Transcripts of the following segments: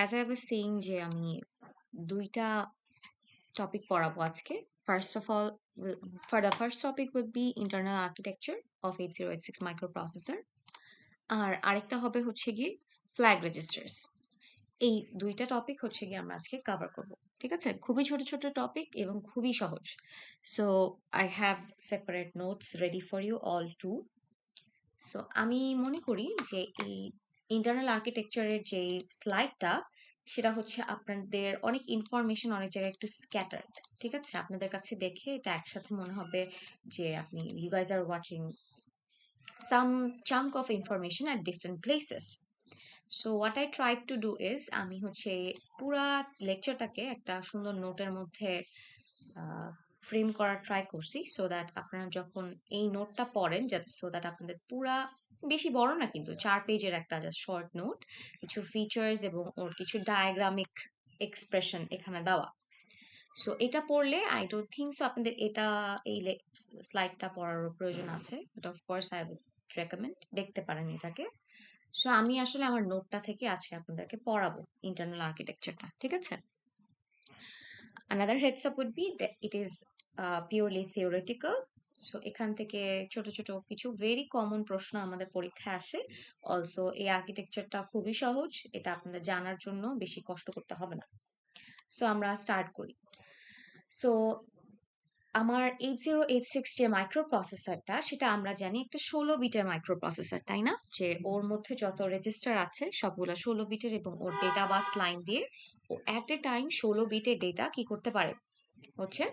As I was saying যে আমি ২ টা টপিক পড়াবো আজকে। First of all for the first topic will be internal architecture of 8086 microprocessor. আর আরেকটা হবে হচ্ছে গিয়ে ফ্ল্যাগ রেজিস্টার্স। এই ২ টা টপিক হচ্ছে গিয়ে আমরা আজকে কভার করব। ঠিক আছে? খুবই ছোট, ছোট টপিক এবং খুবই সহজ। So I have separate notes ready for you all too. So আমি মনে করি যে এই ইন্টারনাল আর্কিটেকচারের যে স্লাইডটা সেটা হচ্ছে আপনাদের অনেক ইনফরমেশন অনেক জায়গায় একটু স্ক্যাটার্ড। ঠিক আছে? আপনাদের কাছে দেখে এটা একসাথে মনে হবে যে আপনি you guys are watching some chunk of information at different places. So what I try to do is আমি হচ্ছে পুরা লেকচারটাকে একটা সুন্দর নোটের মধ্যে ফ্রেম করার ট্রাই করছি সো দ্যাট আপনারা যখন এই নোটটা পড়েন যাতে সো দ্যাট আপনাদের পুরা বেশি বড় না কিন্তু 4 পেজের একটা জাস্ট শর্ট নোট কিছু ফিচার্স এবং ওর কিছু ডায়াগ্রামিক এক্সপ্রেশন এখানে দেওয়া। সো এটা পড়লে আই ডোন্ট থিঙ্ক সো আপনাদের এটা এই স্লাইডটা পড়ার প্রয়োজন আছে, but of course I would recommend দেখতে পারেন এটাকে। সো আমি আসলে আমার নোটটা থেকে আজকে আপনাদেরকে পড়াবো ইন্টারনাল আর্কিটেকচারটা। ঠিক আছে? Another heads up would be that it is purely theoretical. So এখান থেকে ছোট ছোট কিছু ভেরি কমন প্রশ্ন আমাদের পরীক্ষায় আসে। অলসো এই আর্কিটেকচারটা খুবই সহজ, এটা আপনাদের জানার জন্য বেশি কষ্ট করতে হবে না। সো আমরা স্টার্ট করি। সো আমার 8086 যে মাইক্রো প্রসেসরটা সেটা আমরা জানি একটা 16 বিটের মাইক্রো প্রসেসর, তাই না? যে ওর মধ্যে যত রেজিস্টার আছে সবগুলো 16 বিটের এবং ওর ডেটা বাস লাইন দিয়ে ও অ্যাট এ টাইম 16 বিটের ডেটা কি করতে পারে হচ্ছে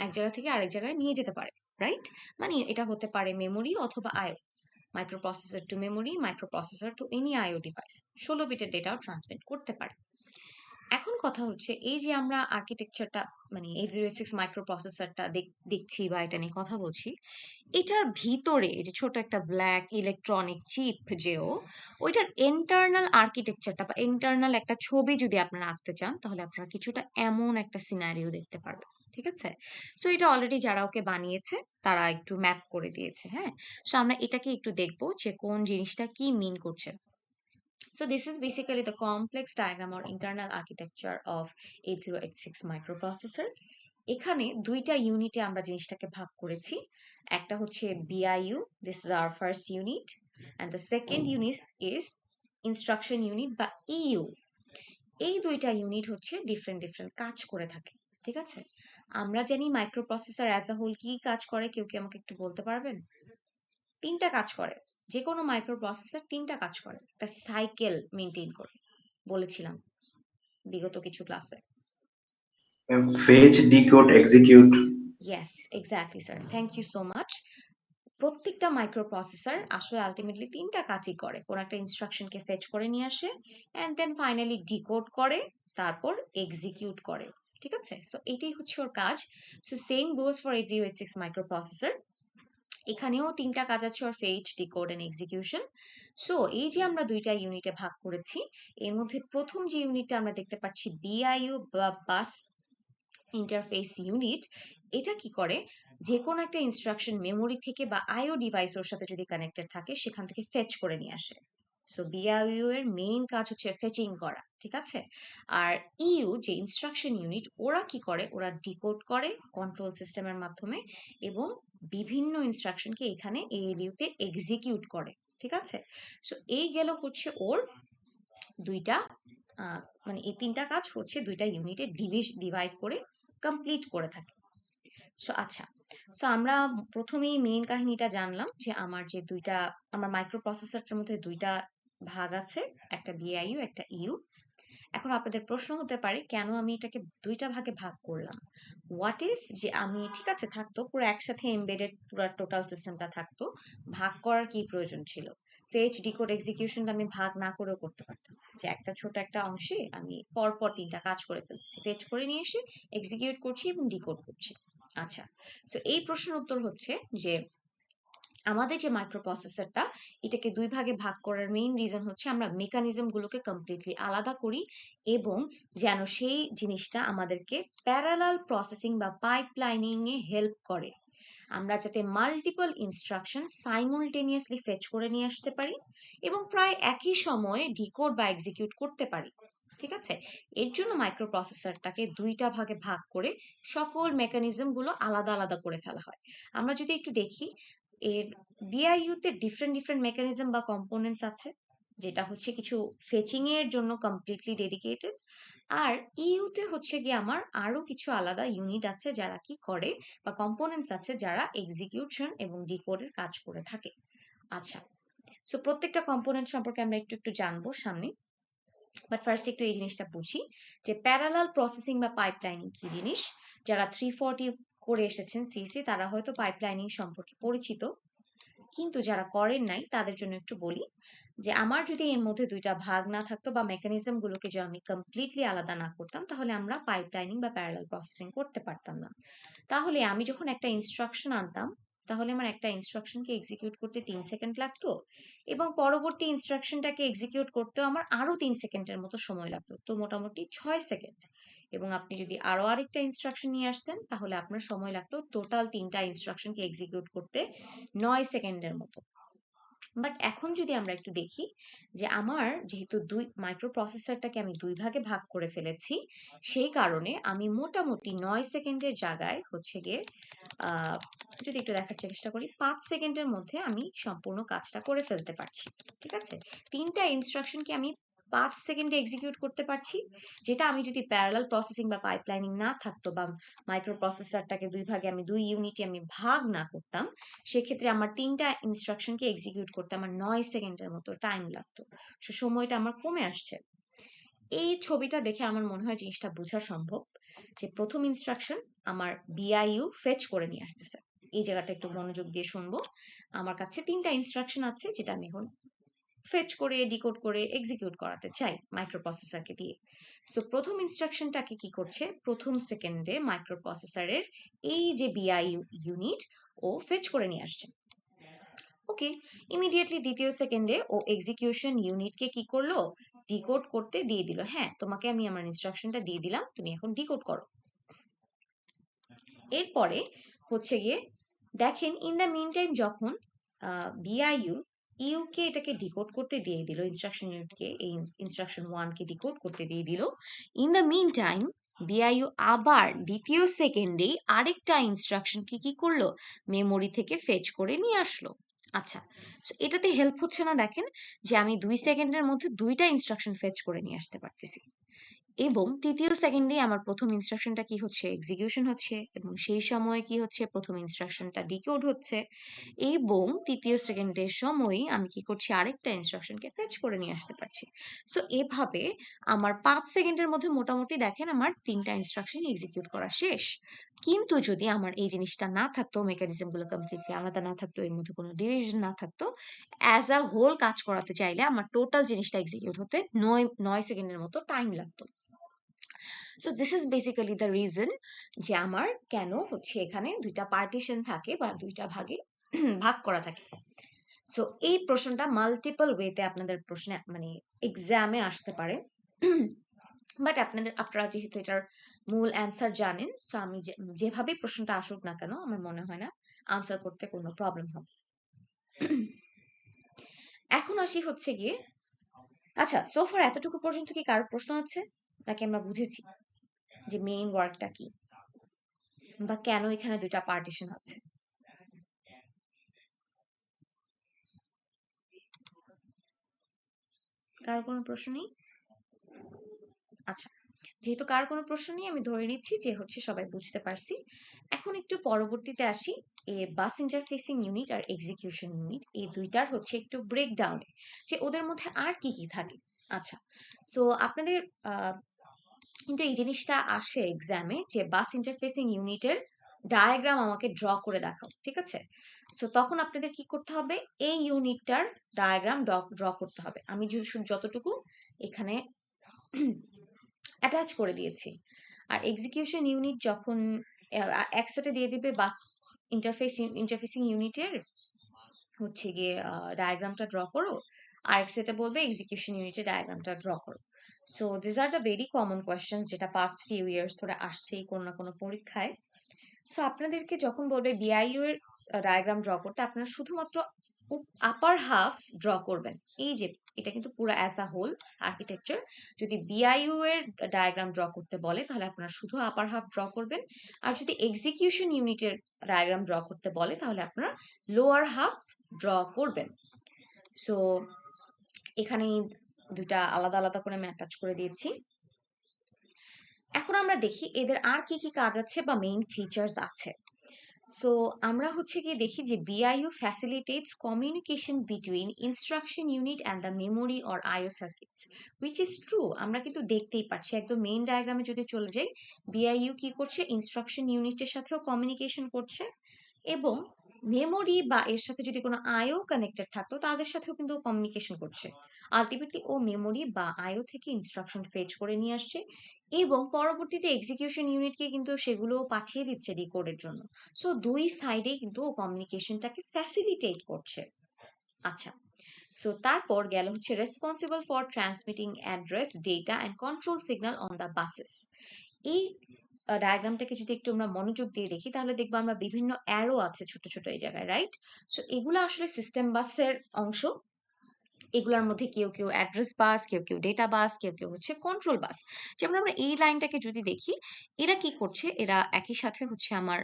এক জায়গা থেকে আরেক জায়গায় নিয়ে যেতে পারে, রাইট? মানে এটা হতে পারে মেমোরি অথবা IO, micro processor to memory, micro processor to any IO device, 16 বিটের ডেটাও ট্রান্সমিট করতে পারে। এখন কথা হচ্ছে এই যে আমরা আর্কিটেকচারটা মানে 8086 মাইক্রো প্রসেসরটা দেখছি বা এটা নিয়ে কথা বলছি, এটার ভিতরে এই যে ছোট একটা ব্ল্যাক ইলেকট্রনিক চিপ যেও, ওইটার ইন্টারনাল আর্কিটেকচারটা বা ইন্টারনাল একটা ছবি যদি আপনারা আঁকতে চান তাহলে আপনারা কিছুটা এমন একটা সিনারিও দেখতে পারবেন। ঠিক আছে? সো এটা অলরেডি যারা ওকে বানিয়েছে তারা একটু ম্যাপ করে দিয়েছে। হ্যাঁ, সো আমরা এটাকে একটু দেখবো যে কোন জিনিসটা কি মিন করছে। So this is basically the complex diagram or internal architecture of 8086 microprocessor. এখানে 2টা ইউনিটে আমরা জিনিসটাকে ভাগ করেছি। একটা হচ্ছে BIU, this is our first unit, and the second unit is instruction unit বা EU. এই 2টা ইউনিট হচ্ছে ডিফারেন্ট ডিফারেন্ট কাজ করে থাকে। ঠিক আছে? আমরা জানি মাইক্রোপ্রসেসর অ্যাজ আ হোল কি কাজ করে, কেউ কি আমাকে একটু বলতে পারবেন? 3টা কাজ করে। যে কোনো মাইক্রো প্রসেসর 3টা কাজ করে, একটা সাইকেল মেনটেন করে, বলেছিলাম বিগত কিছু ক্লাসে। Fetch, decode, execute. Yes, exactly sir, thank you so much. প্রত্যেকটা মাইক্রো প্রসেসর আসলে আলটিমেটলি 3টা কাজই করে। কোন একটা ইনস্ট্রাকশনকে ফেচ করে নিয়ে আসে অ্যান্ড দেন ফাইনালি ডিকোড করে, তারপর এক্সিকিউট করে। ঠিক আছে? সো এটাই হচ্ছে ওর কাজ। So same goes for 8086 micro processor. এখানেও 3টা কাজ আছে, ওর fetch, decode and execution. So এই যে আমরা 2টা ইউনিটে ভাগ করেছি, এর মধ্যে প্রথম যে ইউনিটটা আমরা দেখতে পাচ্ছি বিআইইউ বা বাস ইন্টারফেস ইউনিট, এটা কি করে যে কোনো একটা ইনস্ট্রাকশন মেমোরি থেকে বা আইও ডিভাইস ওর সাথে যদি কানেক্টেড থাকে সেখান থেকে ফেচ করে নিয়ে আসে। সো বিআইইউ এর মেইন কাজ হচ্ছে ফেচিং করা। ঠিক আছে? আর ইউ যে ইনস্ট্রাকশন ইউনিট, ওরা কি করে, ওরা ডিকোড করে কন্ট্রোল সিস্টেমের মাধ্যমে এবং বিভিন্ন ইনস্ট্রাকশনকে এখানে এএলইউ তে এক্সিকিউট করে। ঠিক আছে? সো এই গেল হচ্ছে ওর 2টা মানে এই 3টা কাজ হচ্ছে 2টা ইউনিটে ডিভাইড করে কমপ্লিট করে থাকে। সো আচ্ছা, সো আমরা প্রথমেই মেইন কাহিনীটা জানলাম যে আমার মাইক্রো প্রসেসরটার মধ্যে 2টা ভাগ আছে, একটা বিআইইউ একটা ইউ। এখন আপনাদের প্রশ্ন হতে পারে কেন আমি এটাকে 2টা ভাগে ভাগ করলাম। হোয়াট ইফ যে আমি ঠিক আছে থাকতো পুরো একসাথে এমবেডেড পুরো টোটাল সিস্টেমটা থাকতো, ভাগ করার কি প্রয়োজন ছিল? ফেচ, ডিকোড, এক্সিকিউশনটা আমি ভাগ না করেও করতে পারতাম, যে একটা ছোট একটা অংশে আমি পরপর 3টা কাজ করে ফেলছি, ফেচ করে নিয়ে এসে এক্সিকিউট করছি এবং ডিকোড করছি। আচ্ছা, সো এই প্রশ্নের উত্তর হচ্ছে যে আমাদের যে মাইক্রো প্রসেসরটা, এটাকে 2 ভাগে ভাগ করার মেইন রিজন হচ্ছে আমরা মেকানিজম গুলোকে কমপ্লিটলি আলাদা করি এবং যেন সেই জিনিসটা আমাদেরকে প্যারালাল প্রসেসিং বা পাইপলাইনিং এ হেল্প করে। আমরা যাতে মাল্টিপল ইনস্ট্রাকশন সাইমultaneously ফেচ করে নিয়ে আসতে পারি এবং প্রায় একই সময়ে ডিকোড বা এক্সিকিউট করতে পারি। ঠিক আছে, এর জন্য মাইক্রো প্রসেসরটাকে দুইটা ভাগে ভাগ করে সকল মেকানিজম গুলো আলাদা আলাদা করে ফেলা হয়। আমরা যদি একটু দেখি, এর বিআইইউতে ডিফারেন্ট ডিফারেন্ট মেকানিজম বা কম্পোনেন্টস আছে, যেটা হচ্ছে কিছু ফেচিং এর জন্য কমপ্লিটলি ডেডিকেটেড, আর ইউতে হচ্ছে গিয়ে আমার আরো কিছু আলাদা ইউনিট আছে যারা কি করে, বা কম্পোনেন্টস আছে যারা এক্সিকিউশন এবং ডিকোডের কাজ করে থাকে। আচ্ছা, সো প্রত্যেকটা কম্পোনেন্ট সম্পর্কে আমরা একটু একটু জানবো সামনে, বাট ফার্স্ট একটু এই জিনিসটা বুঝি যে প্যারালাল প্রসেসিং বা পাইপলাইনিং কি জিনিস। যারা 340 করে এসেছেন সিএসসি তারা হয়তো পাইপলাইনিং সম্পর্কে পরিচিত, কিন্তু যারা করেন নাই তাদের জন্য একটু বলি যে আমার যদি এর মধ্যে দুইটা ভাগ না থাকতো বা মেকানিজম গুলোকে যদি আমি কমপ্লিটলি আলাদা না করতাম, তাহলে আমরা পাইপলাইনিং বা প্যারালাল প্রসেসিং করতে পারতাম না। তাহলে আমি যখন একটা ইনস্ট্রাকশন আনতাম, তাহলে আমার একটা ইনস্ট্রাকশনকে এক্সিকিউট করতে 3 সেকেন্ড লাগতো, এবং পরবর্তী ইনস্ট্রাকশনটাকে এক্সিকিউট করতেও আমার আরো 3 সেকেন্ডের মতো সময় লাগতো, তো মোটামুটি 6 সেকেন্ড। এবং আপনি যদি আরো আরেকটা ইনস্ট্রাকশন নিয়ে আসতেন, তাহলে আপনার সময় লাগতো টোটাল 3টা ইনস্ট্রাকশনকে এক্সিকিউট করতে 9 সেকেন্ডের মতো। বাট এখন যদি আমরা একটু দেখি যে আমার যেহেতু দুই মাইক্রো প্রসেসরটাকে আমি দুই ভাগে ভাগ করে ফেলেছি, সেই কারণে আমি মোটামুটি 9 সেকেন্ডের জায়গায় হচ্ছে গিয়ে আহ যদি একটু দেখার চেষ্টা করি, 5 সেকেন্ডের মধ্যে আমি সম্পূর্ণ কাজটা করে ফেলতে পারছি। ঠিক আছে, 3টা ইনস্ট্রাকশনকে আমি 5 সেকেন্ডে এক্সিকিউট করতে পারছি, যেটা আমি যদি প্যারালাল প্রসেসিং বা পাইপলাইনিং না থাকতো, বা মাইক্রো প্রসেসরটাকে দুই ভাগে আমি দুই ইউনিটে আমি ভাগ না করতাম, সেক্ষেত্রে আমার 3টা ইনস্ট্রাকশনকে এক্সিকিউট করতে আমার 9 সেকেন্ডের মতো টাইম লাগতো। সো সময়টা আমার কমে আসছে। এই ছবিটা দেখে আমার মনে হয় জিনিসটা বোঝা সম্ভব যে প্রথম ইনস্ট্রাকশন আমার বিআইইউ ফেচ করে নিয়ে আসতেছে। এই জায়গাটা একটু মনোযোগ দিয়ে শুনবো। আমার কাছে 3টা ইনস্ট্রাকশন আছে যেটা আমি এখন ফেচ করে ডিকোড করে এক্সিকিউট করাতে চাই মাইক্রো প্রসেসরকে দিয়ে। সো প্রথম ইনস্ট্রাকশনটাকে কি করছে, প্রথম সেকেন্ডে মাইক্রো প্রসেসরের এই যে বিআইইউ ইউনিট ও ফেচ করে নিয়ে আসছে। ওকে, ইমিডিয়েটলি দ্বিতীয় সেকেন্ডে ও এক্সিকিউশন ইউনিটকে কি করলো, ডিকোড করতে দিয়ে দিল। হ্যাঁ, তোমাকে আমি আমার ইনস্ট্রাকশনটা দিয়ে দিলাম, তুমি এখন ডিকোড করো। এরপরে হচ্ছে গিয়ে দেখেন, ইন দ্য মিন টাইম যখন বিআইইউ ইউকে এটাকে ডিকোড করতে দিয়ে দিল, ইনস্ট্রাকশন ইউনিটকে এই ইনস্ট্রাকশন 1কে ডিকোড করতে দিয়ে দিল, ইন দ্য মিন টাইম বিআইইউ আবার দ্বিতীয় সেকেন্ডেই আরেকটা ইনস্ট্রাকশনকে কি করলো, মেমোরি থেকে ফেচ করে নিয়ে আসলো। আচ্ছা, সো এটাতে হেল্প হচ্ছে না দেখেন, যে আমি 2 সেকেন্ডের মধ্যে দুইটা ইনস্ট্রাকশন ফেচ করে নিয়ে আসতে পারতেছি, এবং তৃতীয় সেকেন্ডে আমার প্রথম ইনস্ট্রাকশনটা কি হচ্ছে, এক্সিকিউশন হচ্ছে, এবং সেই সময়ে কি হচ্ছে, প্রথম ইনস্ট্রাকশনটা ডিকোড হচ্ছে, এবং তৃতীয় সেকেন্ডের সময়ই আমি কি করছি, আরেকটা ইনস্ট্রাকশনকে ফেচ করে নিয়ে আসতে পারছি। সো এভাবে আমার 5 সেকেন্ডের মধ্যে মোটামুটি দেখেন আমার 3টা ইনস্ট্রাকশন এক্সিকিউট করা শেষ। কিন্তু যদি আমার এই জিনিসটা না থাকতো, মেকানিজম গুলো কমপ্লিটলি আলাদা না থাকতো, এর মধ্যে কোনো ডিভিশন না থাকতো, অ্যাজ আ হোল কাজ করাতে চাইলে আমার টোটাল জিনিসটা এক্সিকিউট হতে 9 সেকেন্ডের মতো টাইম লাগতো। So this is basically the reason যে আমার কেন হচ্ছে এখানে দুইটা পার্টিশন থাকে বা দুইটা ভাগে ভাগ করা থাকে। সো এই প্রশ্নটা মাল্টিপল ওয়েতে আপনাদের প্রশ্নে মানে এক্সামে আসতে পারে, বাট আপনারা যেহেতু এটার মূল অ্যান্সার জানেন, সো আমি যেভাবে প্রশ্নটা আসুক না কেন, আমার মনে হয় না আনসার করতে কোনো প্রবলেম হবে। এখন আসি হচ্ছে গিয়ে, আচ্ছা সোফার এতটুকু পর্যন্ত কি কারোর প্রশ্ন আছে, নাকি আমরা বুঝেছি যে মেইন ওয়ার্কটা কি, বা কেন এখানে দুইটা পার্টিশন আছে? কারো কোনো প্রশ্ন নেই? আচ্ছা, যেহেতু কার কোনো প্রশ্ন নেই, আমি ধরে নিচ্ছি যে হচ্ছে সবাই বুঝতে পারছি। এখন একটু পরবর্তীতে আসি, এ বাস ইন্টারফেসিং ইউনিট আর এক্সিকিউশন ইউনিট এই দুইটার হচ্ছে একটু ব্রেকডাউনে, যে ওদের মধ্যে আর কি কি থাকে। আচ্ছা, সো আপনাদের কিন্তু এই জিনিসটা আসে এক্সামে যে বাস ইন্টারফেসিং ইউনিটের ডায়াগ্রাম আমাকে ড্র করে দেখাও, ঠিক আছে? সো তখন আপনাদের কি করতে হবে, এই ইউনিটটার ডায়াগ্রাম ড্র করতে হবে। আমি যতটুকু এখানে অ্যাটাচ করে দিয়েছি। আর এক্সিকিউশন ইউনিট যখন একসাথে দিয়ে দিবে বাস ইন্টারফেসিং ইউনিটের হচ্ছে গিয়ে ডায়াগ্রামটা ড্র করো, আর এক সেটে বলবে এক্সিকিউশন ইউনিটের ডায়াগ্রামটা ড্র করো। So this are the very common question যেটা পাস্ট ফিউ ইয়ার্স ধরে আসছেই কোনো না কোনো পরীক্ষায়। সো আপনাদেরকে যখন বলবে বিআইইউ এর ডায়াগ্রাম ড্র করতে, আপনারা শুধুমাত্র আপার হাফ ড্র করবেন। এই যে এটা কিন্তু পুরো অ্যাজ আ হোল আর্কিটেকচার। যদি বিআইইউ এর ডায়াগ্রাম ড্র করতে বলে তাহলে আপনারা শুধু আপার হাফ ড্র করবেন, আর যদি এক্সিকিউশন ইউনিটের ডায়াগ্রাম ড্র করতে বলে তাহলে আপনারা লোয়ার হাফ ড্র করবেন। সো এখানে দুটা আলাদা আলাদা করে আমি অ্যাটাচ করে দিয়েছি। এখন আমরা দেখি এদের আর কি কি কাজ আছে বা মেইন ফিচার্স আছে। সো আমরা হচ্ছে গিয়ে দেখি যে BIU facilitates communication between instruction unit and the memory or IO circuits, which is true. আমরা কিন্তু দেখতেই পাচ্ছি একদম মেইন ডায়াগ্রামে যদি চলে যাই, বিআইইউ কি করছে, ইনস্ট্রাকশন ইউনিটের সাথেও কমিউনিকেশন করছে, এবং মেমোরি বা এর সাথে যদি কোনো আইও কানেক্টেড থাকতো তাদের সাথেও কিন্তু কমিউনিকেশন করছে। আলটিমেটলি ও মেমোরি বা আইও থেকে ইনস্ট্রাকশন ফেচ করে নিয়ে আসছে এবং পরবর্তীতে এক্সিকিউশন ইউনিটকে কিন্তু সেগুলো পাঠিয়ে দিচ্ছে ডিকোডের জন্য। সো দুই সাইডে কিন্তু ও কমিউনিকেশনটাকে ফ্যাসিলিটেট করছে। আচ্ছা, সো তারপর গেল হচ্ছে responsible for transmitting address data and control signal on the buses. এই ডায়াগ্রামটাকে যদি একটু আমরা মনোযোগ দিয়ে দেখি তাহলে দেখবো আমরা বিভিন্ন অ্যারো আছে ছোট ছোট এই জায়গায়, রাইট? সো এগুলো আসলে সিস্টেম বাসের অংশ। এগুলোর মধ্যে কেউ কেউ অ্যাড্রেস বাস, কেউ কেউ ডেটা বাস, কেউ কেউ হচ্ছে কন্ট্রোল বাস। যেমন আমরা এই লাইনটাকে যদি দেখি, এরা কি করছে, এরা একই সাথে হচ্ছে আমার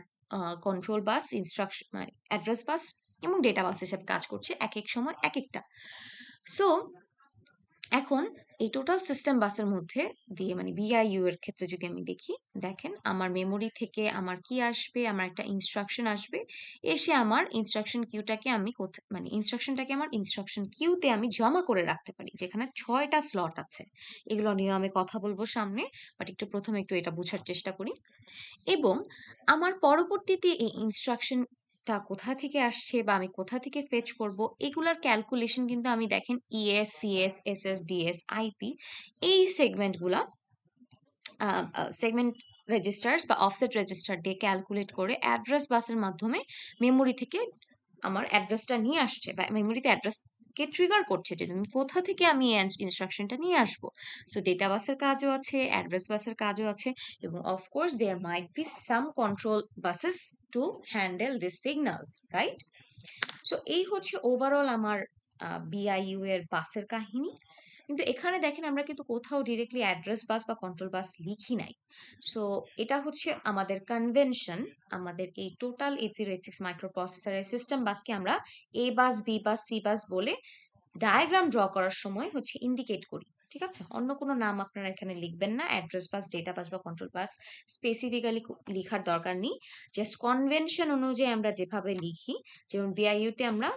control bus, instruction, address bus এবং ডেটা বাস হিসেবে কাজ করছে এক এক সময় এক একটা। সো এখন এই টোটাল সিস্টেম বাসের মধ্যে দিয়ে মানে বিআইইউ এর ক্ষেত্রে যদি আমি দেখি, দেখেন আমার মেমোরি থেকে আমার কি আসবে, আমার একটা ইনস্ট্রাকশন আসবে, এসে আমার ইনস্ট্রাকশন কিউটাকে আমি মানে ইনস্ট্রাকশনটাকে আমার ইনস্ট্রাকশন কিউতে আমি জমা করে রাখতে পারি, যেখানে 6টা স্লট আছে। এগুলো নিয়ে আমি কথা বলবো সামনে, বাট একটু প্রথমে একটু এটা বোঝার চেষ্টা করি। এবং আমার পরবর্তীতে এই ইনস্ট্রাকশনটা কোথা থেকে আসছে বা আমি কোথা থেকে ফেচ করব, এগুলার ক্যালকুলেশন কিন্তু আমি দেখেন ES, CS, SS, DS, IP, এই সেগমেন্টগুলা সেগমেন্ট রেজিস্টার্স বা অফসেট রেজিস্টার দিয়ে ক্যালকুলেট করে অ্যাড্রেস বাসের মাধ্যমে মেমোরি থেকে আমার অ্যাড্রেসটা নিয়ে আসছে বা মেমোরিতে অ্যাড্রেসকে ট্রিগার করছে যে তুমি কোথা থেকে আমি ইনস্ট্রাকশনটা নিয়ে আসবো। সো ডেটা বাসের কাজও আছে, অ্যাড্রেস বাসের কাজও আছে, এবং of course there might be some control buses to handle this signals, right? So এই হচ্ছে ওভারঅল আমার বিআইইউ এর বাসের কাহিনী। কিন্তু এখানে দেখেন আমরা কিন্তু কোথাও ডিরেক্টলি অ্যাড্রেস বাস বা কন্ট্রোল বাস লিখি নাই। সো এটা হচ্ছে আমাদের কনভেনশন। আমাদের এই টোটাল 8086 মাইক্রো প্রসেসরের সিস্টেম বাসকে আমরা এ বাস, বি বাস, সি বাস বলে ডায়াগ্রাম ড্র করার সময় হচ্ছে ইন্ডিকেট করি। ঠিক আছে, অন্য কোনো নাম আপনারা এখানে লিখবেন না, অ্যাড্রেস বাস, ডেটা বাস বা কন্ট্রোল বাস স্পেসিফিক্যালি লিখার দরকার নেই। জাস্ট কনভেনশন অনুযায়ী আমরা যেভাবে লিখি, যেমন বিআইইউতে আমরা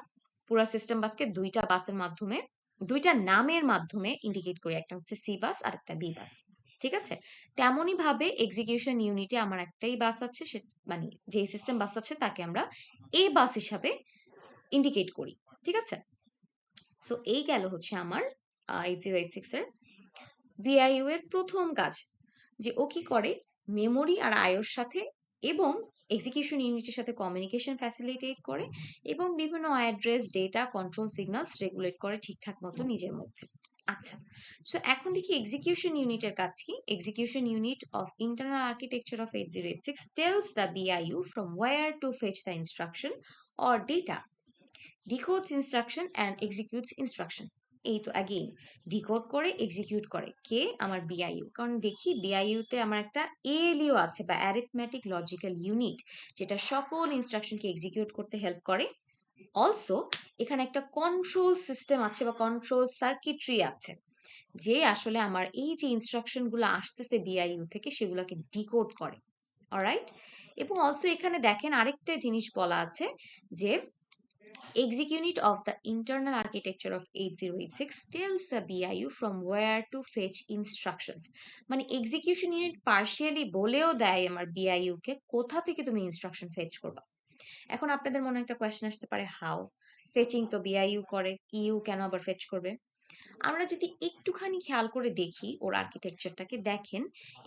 পুরো সিস্টেম বাসকে দুইটা বাসের মাধ্যমে, দুইটা নামের মাধ্যমে ইন্ডিকেট করি, একটা হচ্ছে সি বাস আর একটা বি বাস। ঠিক আছে, তেমনই ভাবে এক্সিকিউশন ইউনিটে আমার একটাই বাস আছে, সে মানে যে সিস্টেম বাস আছে তাকে আমরা এ বাস হিসাবে ইন্ডিকেট করি। ঠিক আছে, সো এই গেল হচ্ছে আমার 8086 এর বিআইইউ এর প্রথম কাজ, যে ও কি করে মেমোরি আর আইওর সাথে এবং এক্সিকিউশন ইউনিটের সাথে কমিউনিকেশন ফ্যাসিলিটেট করে এবং বিভিন্ন address, data, control signals regulate করে ঠিকঠাক মতো নিজের মধ্যে। আচ্ছা, সো এখন দেখি এক্সিকিউশন ইউনিটের কাজ কি। Execution unit of internal architecture of 8086 tells the BIU from where to fetch the instruction or data, decodes instruction and executes instruction। এই তো অ্যাগেইন ডিকোড করে এক্সিকিউট করে কে, আমার বিআইইউ। কারণ দেখি বিআইইউ তে আমার একটা এএলইউ আছে বা অ্যারিথমেটিক লজিক্যাল ইউনিট, যেটা সকল ইনস্ট্রাকশনকে এক্সিকিউট করতে হেল্প করে। অলসো এখানে একটা কন্ট্রোল সিস্টেম আছে বা কন্ট্রোল সার্কিটরি আছে, যে আসলে আমার এই যে ইনস্ট্রাকশন গুলো আসতেছে বিআইইউ থেকে সেগুলোকে ডিকোড করে। অলরাইট, এবং অলসো এখানে দেখেন আরেকটা জিনিস বলা আছে যে execunit of the internal architecture of 8086 tells the BIU from where to fetch instructions। মানে এক্সিকিউশন ইউনিট পার্শিয়ালি বলেও দেয় আমার বিআইইউ কে কোথা থেকে তুমি ইনস্ট্রাকশন ফেচ করবা। এখন আপনাদের মনে একটা কোয়েশ্চেন আসতে পারে, হাউ? ফেচিং তো বিআইইউ করে, ইউ কেন আবার ফেচ করবে? আমরা যদি একটুখানি খেয়াল করে দেখি ওর আর্কিটেকচারটাকে, দেখেন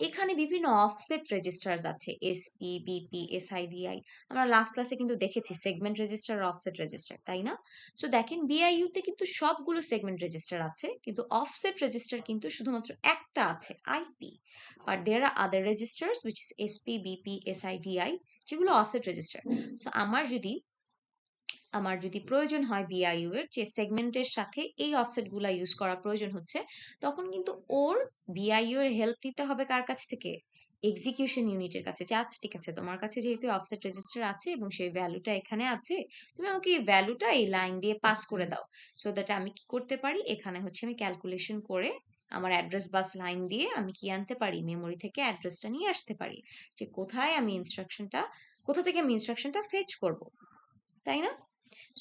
এখানে বিভিন্ন অফসেট রেজিস্টার্স আছে, এসপি, বিপি, এসআইডিআই। আমরা লাস্ট ক্লাসে কিন্তু দেখেছি সেগমেন্ট রেজিস্টার, অফসেট রেজিস্টার, তাই না? সো দেখেন বিআইইউ তে কিন্তু সবগুলো সেগমেন্ট রেজিস্টার আছে, কিন্তু অফসেট রেজিস্টার কিন্তু শুধুমাত্র একটা আছে, IP. But there are other registers which is SP, BP, SIDI, যেগুলো অফসেট রেজিস্টার। সো আমার যদি প্রয়োজন হয় বিআইইউ এর যে সেগমেন্টের সাথে এই অফসেট গুলা ইউজ করা প্রয়োজন হচ্ছে, তখন কিন্তু ওর বিআইইউ এর হেল্প নিতে হবে কার কাছ থেকে? এক্সিকিউশন ইউনিটের কাছে। যে আচ্ছা ঠিক আছে, তোমার কাছে যেহেতু অফসেট রেজিস্টার আছে এবং সেই ভ্যালুটা এখানে আছে, তুমি আমাকে এই ভ্যালুটা এই লাইন দিয়ে পাস করে দাও, সো দ্যাট আমি কি করতে পারি, এখানে হচ্ছে আমি ক্যালকুলেশন করে আমার অ্যাড্রেস বাস লাইন দিয়ে আমি কি আনতে পারি, মেমোরি থেকে অ্যাড্রেসটা নিয়ে আসতে পারি, যে কোথা থেকে আমি ইনস্ট্রাকশনটা ফেচ করব, তাই না?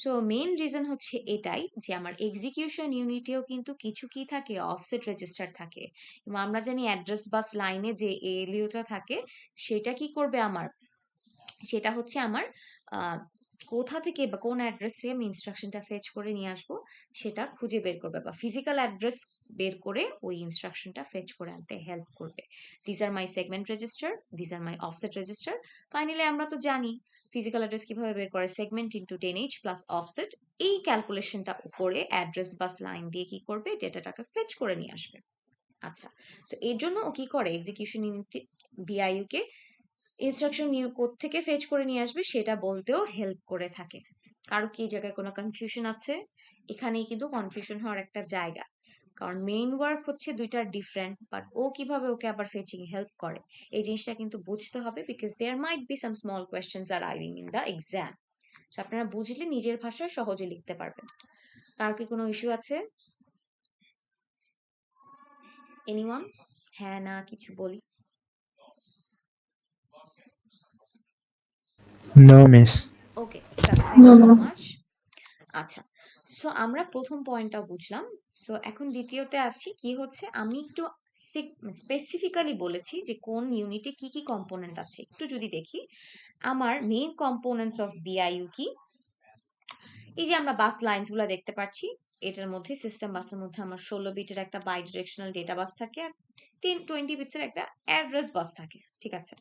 সো মেইন রিজন হচ্ছে এটাই, যে আমার এক্সিকিউশন ইউনিটেও কিন্তু কিছু কি থাকে, অফসেট রেজিস্টার থাকে। এবং আমরা জানি অ্যাড্রেস বাস লাইনে যে এএলইউটা থাকে, সেটা কি করবে আমার, সেটা হচ্ছে আমার আহ, কোথা থেকে বা কোন অ্যাড্রেস থেকে আমি ইনস্ট্রাকশনটা ফেচ করে নিয়ে আসবো সেটা খুঁজে বের করবে, বা ফিজিক্যাল অ্যাড্রেস বের করে ওই ইনস্ট্রাকশনটা ফেচ করে আনতে হেল্প করবে। This are my segment register, this are my offset register. Finally আমরা তো জানি ফিজিক্যাল অ্যাড্রেস কিভাবে বের করে, segment into 10H plus offset, এই ক্যালকুলেশনটা করে অ্যাড্রেস বাস লাইন দিয়ে কি করবে, ডেটাটাকে ফেচ করে নিয়ে আসবে। আচ্ছা, তো এর জন্য ও কি করে, এক্সিকিউশন ইউনিট বিআইইউ কে ইনস্ট্রাকশন থেকে ফেচ করে নিয়ে আসবে সেটা বলতেও হেল্প করে থাকে। কারো কি এই জায়গায় কোনো কনফিউশন আছে? এখানেই কিন্তু কনফিউশন হওয়ার একটা জায়গা, কারণ মেইন ওয়ার্ক হচ্ছে দুইটা ডিফারেন্ট, বাট ও কিভাবে ওকে আবার ফেচিং হেল্প করে এই জিনিসটা কিন্তু বুঝতে হবে, because there might be some small questions are আইভিং ইন দ্য এক্সাম। আপনারা বুঝলে নিজের ভাষায় সহজে লিখতে পারবেন। কার কি কোনো ইস্যু আছে? এনিওয়ান? হ্যাঁ না কিছু বলি? No, miss. ওকে, ঠিক আছে, থ্যাংক ইউ সো মাচ। আচ্ছা, সো আমরা প্রথম পয়েন্টটা বুঝলাম। সো এখন দ্বিতীয়তে আসছি, কি হচ্ছে, আমি একটু স্পেসিফিক্যালি বলেছি যে কোন ইউনিটে কি কি কম্পোনেন্ট আছে। একটু যদি দেখি, আমার মেইন কম্পোনেন্টস অফ বিআইইউ কি, এই যে আমরা বাস লাইনস গুলা দেখতে পাচ্ছি, এটার মধ্যে সিস্টেম বাসের মধ্যে আমার 16 বিটের একটা বাই ডিরেকশনাল ডেটা বাস থাকে, আর 10-20 বিটসের একটা অ্যাড্রেস বাস থাকে, ঠিক আছে।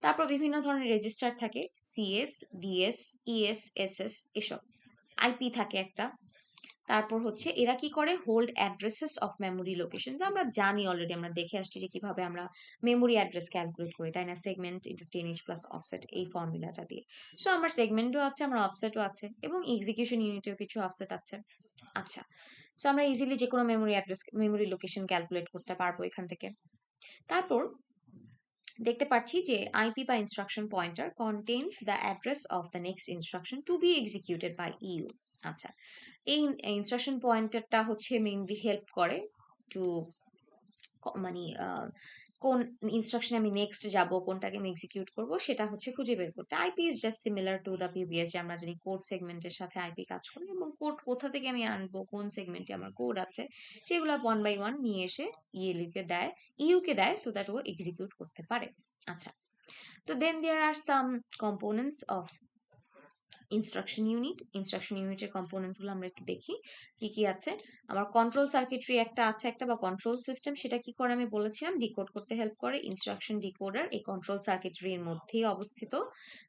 তারপর বিভিন্ন ধরনের রেজিস্টার থাকে, সিএস, ডিএস, ইএস, এসএস, এসব। আইপি থাকে একটা। তারপর হচ্ছে এরা কি করে, hold addresses of memory location. আমরা জানি অলরেডি, আমরা দেখে আসছি যে কিভাবে আমরা মেমোরি অ্যাড্রেস ক্যালকুলেট করি, তাই না? Segment into 10H plus offset, এই ফর্মুলাটা দিয়ে। সো আমার সেগমেন্টও আছে, আমার অফসেটও আছে, এবং এক্সিকিউশন ইউনিটেও কিছু অফসেট আছে। আচ্ছা, সো আমরা ইজিলি যে কোনো memory address, memory location calculate করতে পারবো এখান থেকে। তারপর দেখতে পাচ্ছি যে আইপি বা instruction pointer contains the address of the next instruction to be executed by you. আচ্ছা, এই ইনস্ট্রাকশন পয়েন্টারটা হচ্ছে মেইনলি হেল্প করে টু, মানে কোন ইনস্ট্রাকশনে আমি নেক্সট যাব, কোনটাকে আমি এক্সিকিউট করব, সেটা হচ্ছে খুঁজে বের করতে। IP is just similar to the previous, যে আমরা জানি কোড সেগমেন্টের সাথে আইপি কাজ করে, এবং কোড কোথা থেকে আমি আনবো, কোন সেগমেন্টে আমার কোড আছে, সেগুলো 1 বাই 1 নিয়ে এসে ইউকে দেয় সো দ্যাট ও এক্সিকিউট করতে পারে। আচ্ছা, তো দেন দেয়ার আর সাম কম্পোনেন্টস অফ ইনস্ট্রাকশন ইউনিটের কম্পোনেন্টস গুলো আমরা একটু দেখি কি কি আছে। আমার কন্ট্রোল সার্কিটরি একটা আছে, একটা বা কন্ট্রোল সিস্টেম, সেটা কি করে আমি বলেছিলাম, ডিকোড করতে হেল্প করে। ইনস্ট্রাকশন ডিকোডার এই কন্ট্রোল সার্কিটরির মধ্যেই অবস্থিত।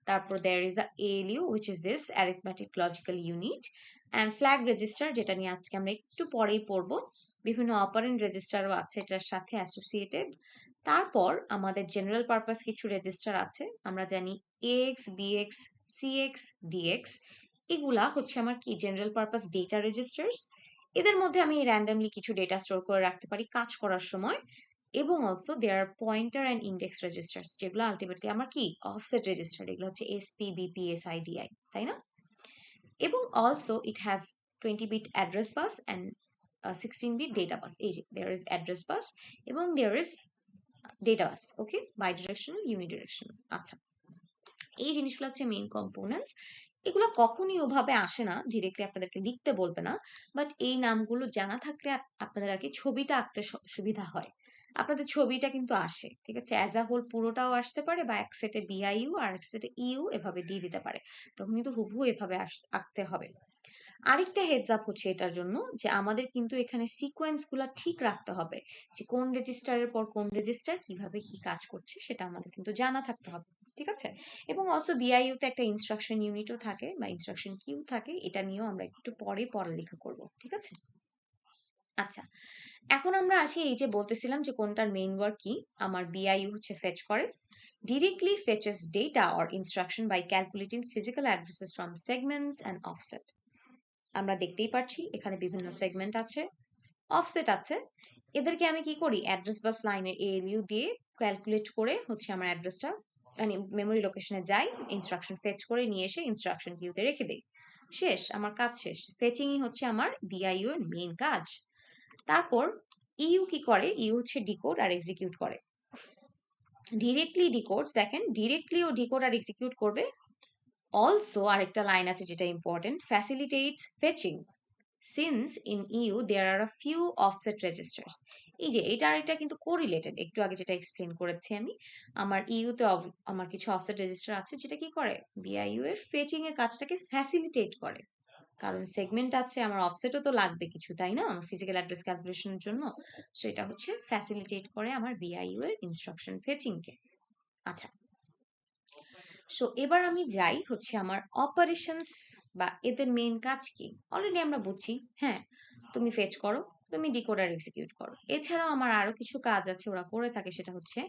তারপর there is a ALU which is this arithmetic logical unit, and flag register, যেটা নিয়ে আজকে আমরা একটু পরেই পড়বো। বিভিন্ন অপারেন্ট রেজিস্টারও আছে এটার সাথে অ্যাসোসিয়েটেড। তারপর আমাদের জেনারেল পারপাস কিছু রেজিস্টার আছে, আমরা জানি এক্স, বিএক্স, সিএক্স, ডিএক্স, এগুলা হচ্ছে আমার কি, জেনারেল পারপাস ডেটা রেজিস্টার্স। এদের মধ্যে আমি র্যান্ডমলি কিছু ডেটা স্টোর করে রাখতে পারি কাজ করার সময়। এবং also there are pointer and index registers, যেগুলো আলটিমেটলি আমার কি, অফসেট রেজিস্টার, এগুলো হচ্ছে এসপি, বিপি, এসআইডিআই, তাই না? এবং also it has 20 bit address bus and 16 bit data bus. এই যে দেয়ার ইজ অ্যাড্রেস বাস এবং there is data bus, okay, bidirectional, unidirectional. আচ্ছা, এই জিনিসগুলো হচ্ছে মেইন কম্পোনেন্টস। এগুলো কখনই ওভাবে আসে না, ডিরেক্টলি আপনাদেরকে লিখতে বলবে না, বাট এই নামগুলো জানা থাকলে আপনাদের আর কি ছবিটা আঁকতে সুবিধা হয়। আপনাদের ছবিটা কিন্তু আসে, ঠিক আছে, অ্যাজ আ হোল পুরোটাও আসতে পারে, বা এক সেটে বিআইইউ আর এক সেটে ইউ এভাবে দিয়ে দিতে পারে, তখন কিন্তু হুবহু এভাবে আঁকতে হবে। আরেকটা হেডস আপ হচ্ছে এটার জন্য যে আমাদের কিন্তু এখানে সিকোয়েন্সগুলো ঠিক রাখতে হবে, যে কোন রেজিস্টারের পর কোন রেজিস্টার কিভাবে কি কাজ করছে সেটা আমাদের কিন্তু জানা থাকতে হবে, ঠিক আছে? এবং অলসো বিআইইউ তে একটা ইনস্ট্রাকশন ইউনিটও থাকে বা ইনস্ট্রাকশন কিউ থাকে, এটা নিয়েও আমরা একটু পরে পড়ালেখা করব, ঠিক আছে? আচ্ছা, এখন আমরা আসি এই যে বলতেছিলাম যে কোনটার মেইন ওয়ার্ক কি। আমার বিআইইউ হচ্ছে ফেচ করে, directly fetches data or instruction by calculating physical addresses from segments and offset. আমরা দেখতেই পাচ্ছি এখানে বিভিন্ন সেগমেন্ট আছে, অফসেট আছে। এদেরকে আমি কি করি, অ্যাড্রেস বাস লাইনের এএলইউ দিয়ে ক্যালকুলেট করে হচ্ছে আমার অ্যাড্রেসটা মানে মেমোরি লোকেশনে যাই, ইনস্ট্রাকশন ফেচ করে নিয়ে এসে ইনস্ট্রাকশন কিউতে রেখে দেই। শেষ, আমার কাজ শেষ। ফেচিংই হচ্ছে আমার বিআইইউ এর মেইন কাজ। তারপর ইউ কি করে, ইউ হচ্ছে ডিকোড আর এক্সিকিউট করে। ডিরেক্টলি ডিকোডস, দেখেন ডিরেক্টলিও ডিকোড আর এক্সিকিউট করবে। অলসো আরেকটা লাইন আছে যেটা important, facilitates fetching since in EU there are a few offset registers. এই যে এটা আর এটা কিন্তু কোরিলেটেড, একটু আগে যেটা এক্সপ্লেন করেছি আমি। আমার ইউতে আমার কিছু অফসেট রেজিস্টার আছে যেটা কি করে, বিআইইউ এর ফেচিং এর কাজটাকে ফ্যাসিলিটেট করে। কারণ সেগমেন্ট আছে, আমার অফসেটও তো লাগবে কিছু, তাই না, আমার ফিজিক্যাল অ্যাড্রেস ক্যালকুলেশনের জন্য। সো এটা হচ্ছে ফ্যাসিলিটেট করে আমার বিআইইউ এর ইনস্ট্রাকশন ফেচিংকে। আচ্ছা, সো এবার আমি যাই হচ্ছে আমার অপারেশনস বা এদের মেইন কাজ কি। অলরেডি আমরা বুঝছি, হ্যাঁ, তুমি ফেচ করো, তুমি ডিকোডার এক্সিকিউট করো। এছাড়াও আমার আরো কিছু কাজ আছে ওরা করে থাকে, সেটা হচ্ছে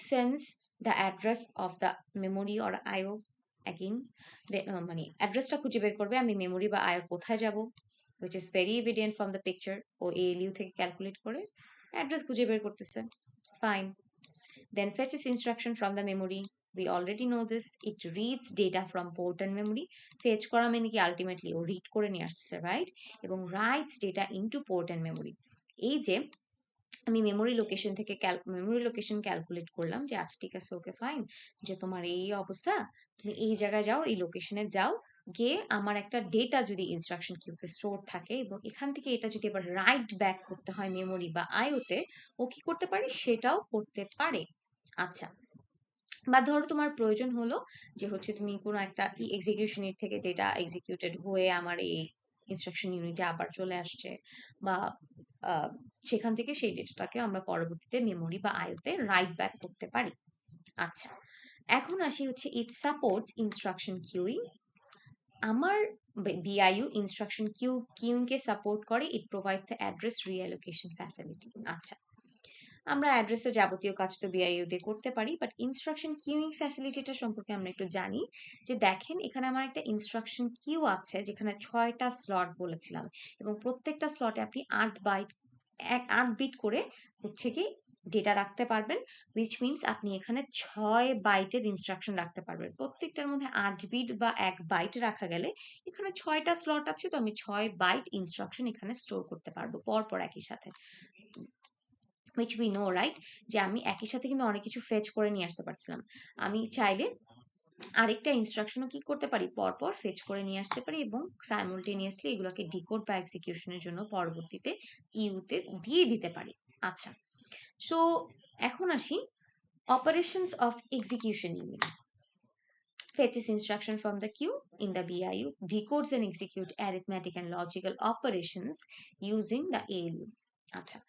sends the address of the memory or IO. Again মানে অ্যাড্রেসটা খুঁজে বের করবে আমি মেমোরি বা আইও কোথায় যাব, which is very evident from the picture। ও এএলইউ থেকে ক্যালকুলেট করে অ্যাড্রেস খুঁজে বের করতেছে, fine. Then fetches instruction from the memory. We already know this. It reads data from port and memory. Fetch করা মানে কি আলটিমেটলি ও রিড করে নিয়ে আসছে, রাইট? এবং writes data into port and memory। এই যে আমি মেমোরি লোকেশন ক্যালকুলেট করলাম যে আচ্ছা ঠিক আছে, ওকে ফাইন, যে তোমার এই অবস্থা, তুমি এই জায়গায় যাও, এই লোকেশনে যাও, গিয়ে আমার একটা ডেটা যদি ইনস্ট্রাকশন কিউতে স্টোর থাকে এবং এখান থেকে এটা যদি এবার রাইট ব্যাক করতে হয় মেমোরি বা আইওতে, ও কি করতে পারে, সেটাও করতে পারে। আচ্ছা, বা ধরো তোমার প্রয়োজন হলো যে হচ্ছে তুমি কোনো একটা এক্সিকিউশন ইউনিট থেকে ডেটা এক্সিকিউটেড হয়ে আমার এই ইনস্ট্রাকশন ইউনিটে আবার চলে আসছে, বা আহ, সেখান থেকে সেই ডেটাটাকে আমরা পরবর্তীতে মেমোরি বা আইওতে রাইট ব্যাক করতে পারি। আচ্ছা, এখন আসি হচ্ছে ইট সাপোর্টস ইনস্ট্রাকশন কিউইং। আমার বিআইইউ ইনস্ট্রাকশন কিউইং কে সাপোর্ট করে। It provides address reallocation facility. আচ্ছা, আমরা অ্যাড্রেসে যাবতীয় কাজ তো বিআইইউ দিয়ে করতে পারি, বাট ইনস্ট্রাকশন কিউইং ফ্যাসিলিটিটা সম্পর্কে আমরা একটু জানি। যে দেখেন এখানে আমার একটা ইনস্ট্রাকশন কিউ আছে যেখানে 6টা স্লট বলেছিলাম, এবং প্রত্যেকটা স্লটে আপনি 8 বিট করে হচ্ছে কি ডেটা রাখতে পারবেন, উইচ মিনস আপনি এখানে 6 বাইটের ইনস্ট্রাকশন রাখতে পারবেন। প্রত্যেকটার মধ্যে 8 বিট বা 1 বাইট রাখা গেলে এখানে 6টা স্লট আছে, তো আমি 6 বাইট ইনস্ট্রাকশন এখানে স্টোর করতে পারবো পরপর একই সাথে। which we know, right, যে আমি একই সাথে কিন্তু অনেক কিছু ফেচ করে নিয়ে আসতে পারছিলাম। আমি চাইলে আরেকটা ইনস্ট্রাকশনও কি করতে পারি, পরপর ফেচ করে নিয়ে আসতে পারি এবং সাইমultaneously এগুলোকে ডিকোড বা এক্সিকিউশনের জন্য পরবর্তীতে ইউতে দিয়ে দিতে পারি। আচ্ছা, সো এখন আসি operations of execution unit. Fetches instruction from the queue in the BIU, decodes and execute arithmetic and logical operations using the ALU। আচ্ছা,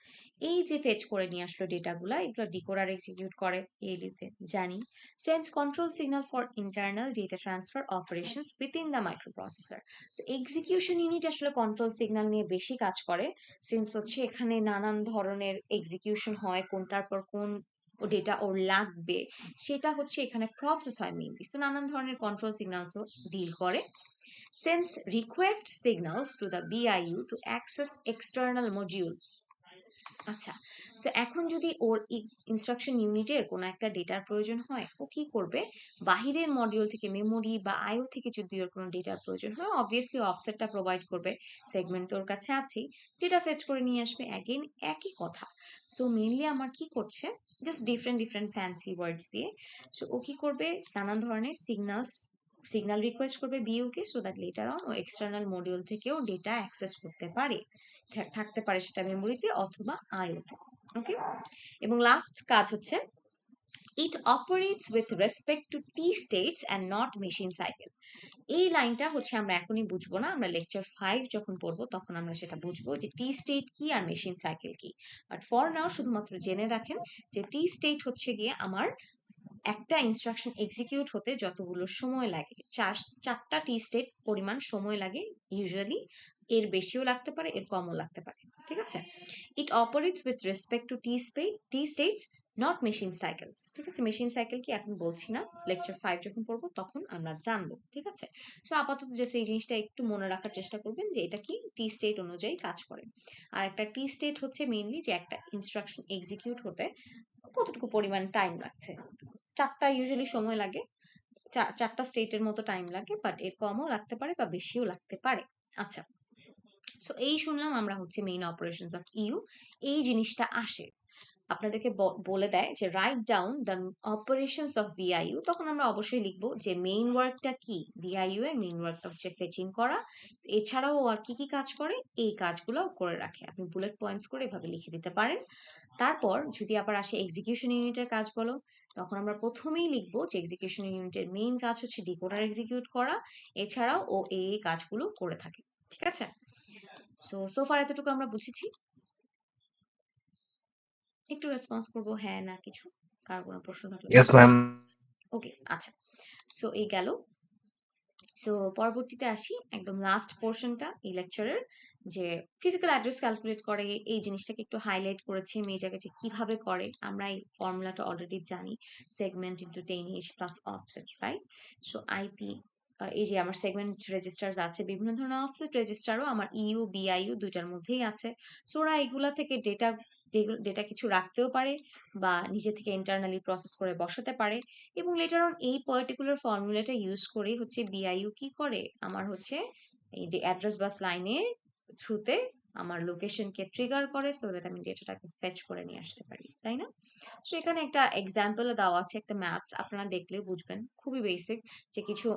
এই যে ফেচ করে নিয়ে আসলো ডেটাগুলা, এগুলো ডিকোড আর এক্সিকিউট করে ALU তে, জানি। Sense control signal for internal data transfer operations within the microprocessor. So execution unit আসলে কন্ট্রোল সিগন্যাল নিয়ে বেশি কাজ করে, সিন্স হচ্ছে এখানে নানান ধরনের এক্সিকিউশন হয়, কোনটার পর কোন ডেটা ওর লাগবে সেটা হচ্ছে এখানে প্রসেস হয় মেইনলি। সো নানান ধরনের কন্ট্রোল সিগন্যালসও ডিল করে। Sends request signals to the BIU to access external module. আচ্ছা, সো এখন যদি ওর ইনস্ট্রাকশন ইউনিটের কোনো একটা ডেটার প্রয়োজন হয়, ও কি করবে, বাহিরের মডিউল থেকে মেমোরি বা আইও থেকে যদি ওর কোনো ডেটার প্রয়োজন হয়, অবভিয়াসলি অফসেটটা প্রোভাইড করবে, সেগমেন্ট তো ওর কাছে আছেই, ডেটা ফেচ করে নিয়ে আসবে, অ্যাগেন একই কথা। সো মেইনলি আমার কি করছে, জাস্ট ডিফারেন্ট ডিফারেন্ট ফ্যান্সি ওয়ার্ডস দিয়ে। সো ও কি করবে, নানান ধরনের সিগন্যাল রিকোয়েস্ট করবে বিইউকে, সো দ্যাট লেটার অন ও এক্সটার্নাল মডিউল থেকেও ডেটা অ্যাক্সেস করতে পারে, থাকতে পারে সেটা মেমোরিতে অথবা আইওতে। ওকে, এবং লাস্ট কাজ হচ্ছে it operates with respect to T states and not machine cycle. এই লাইনটা হচ্ছে আমরা এখনই বুঝবো না, আমরা লেকচার 5 যখন পড়বো তখন আমরা সেটা বুঝবো যে টি স্টেট কি আর মেশিন সাইকেল কি। বাট ফর নাও শুধুমাত্র জেনে রাখেন যে টি স্টেট হচ্ছে গিয়ে আমার একটা ইনস্ট্রাকশন এক্সিকিউট হতে যতগুলো সময় লাগে, চারটা টি স্টেট পরিমাণ সময় লাগে ইউজুয়ালি। এর বেশিও লাগতে পারে, এর কমও লাগতে পারে, ঠিক আছে। It operates with respect to T states not machine cycles, ঠিক আছে। মেশিন সাইকেল কি এখন বলছি না, লেকচার 5 যখন পড়বো তখন আমরা জানবো, ঠিক আছে। সো আপাতত যে সেই জিনিসটা একটু মনে রাখার চেষ্টা করবেন যে এটা কি টি স্টেট অনুযায়ী কাজ করে। আর একটা টি স্টেট হচ্ছে মেইনলি যে একটা ইনস্ট্রাকশন এক্সিকিউট হতে কতটুকু পরিমাণ টাইম লাগছে। চারটা ইউজুয়ালি সময় লাগে, চারটা স্টেটের মতো টাইম লাগে, বাট এর কমও লাগতে পারে বা বেশিও লাগতে পারে। আচ্ছা, সো এই শুনলাম আমরা হচ্ছে মেইন অপারেশনস অফ ইউ, এই জিনিসটা আসে আপনাদেরকে বলে দেয় যে write down the operations of BIU, তখন আমরা অবশ্যই লিখবো যে মেইন ওয়ার্কটা কি। ভিআইইউ এর মেইন ওয়ার্কটা হচ্ছে ফেচিং করা, এছাড়াও আর কি কি কাজ করে এই কাজগুলো করে রাখে। আপনি বুলেট পয়েন্টস করে এভাবে লিখে দিতে পারেন। তারপর যদি আবার আসে এক্সিকিউশন ইউনিটের কাজ বলো, তখন আমরা প্রথমেই লিখবো যে এক্সিকিউশন ইউনিটের মেইন কাজ হচ্ছে ডিকোডার এক্সিকিউট করা, এছাড়াও ও এই কাজগুলো করে থাকে, ঠিক আছে। সো ফার এতটুকু আমরা বুঝেছি। একটু রেসপন্স করবো হ্যাঁ না কিছু, কার কোনো প্রশ্ন থাকলে Yes, করবেন। ma'am. ওকে, আচ্ছা, সো এই গেল। সো পরবর্তীতে আসি একদম লাস্ট পোর্শনটা এই লেকচারের, যে ফিজিক্যাল অ্যাড্রেস ক্যালকুলেট করে এই জিনিসটাকে একটু হাইলাইট করেছি আমি এই জায়গায় যে কিভাবে করে। আমরা এই ফর্মুলাটা অলরেডি জানি, segment into 10H plus offset, right. So IP, এই যে আমার সেগমেন্ট রেজিস্টার্স আছে, বিভিন্ন ধরনের অফসেট রেজিস্টারও আমার ইউ বিআইইউ দুইটার মধ্যেই আছে। সো ওরা এগুলা থেকে ডেটা কিছু রাখতেও পারে বা নিজে থেকে ইন্টারনালি প্রসেস করে বসাতে পারে। এবং লেটার অন এই পার্টিকুলার ফর্মুলাটা ইউজ করে হচ্ছে বিআইইউ কি করে, আমার হচ্ছে এই যে অ্যাড্রেস বাস লাইনের থ্রুতে আমার লোকেশনকে ট্রিগার করে, সো দ্যাট আমি ডেটাটাকে ফেচ করে নিয়ে আসতে পারি, তাই না। সো এখানে একটা এক্সাম্পল দেওয়া আছে, একটা ম্যাথস, আপনারা দেখলেও বুঝবেন, খুবই বেসিক যে কিছু।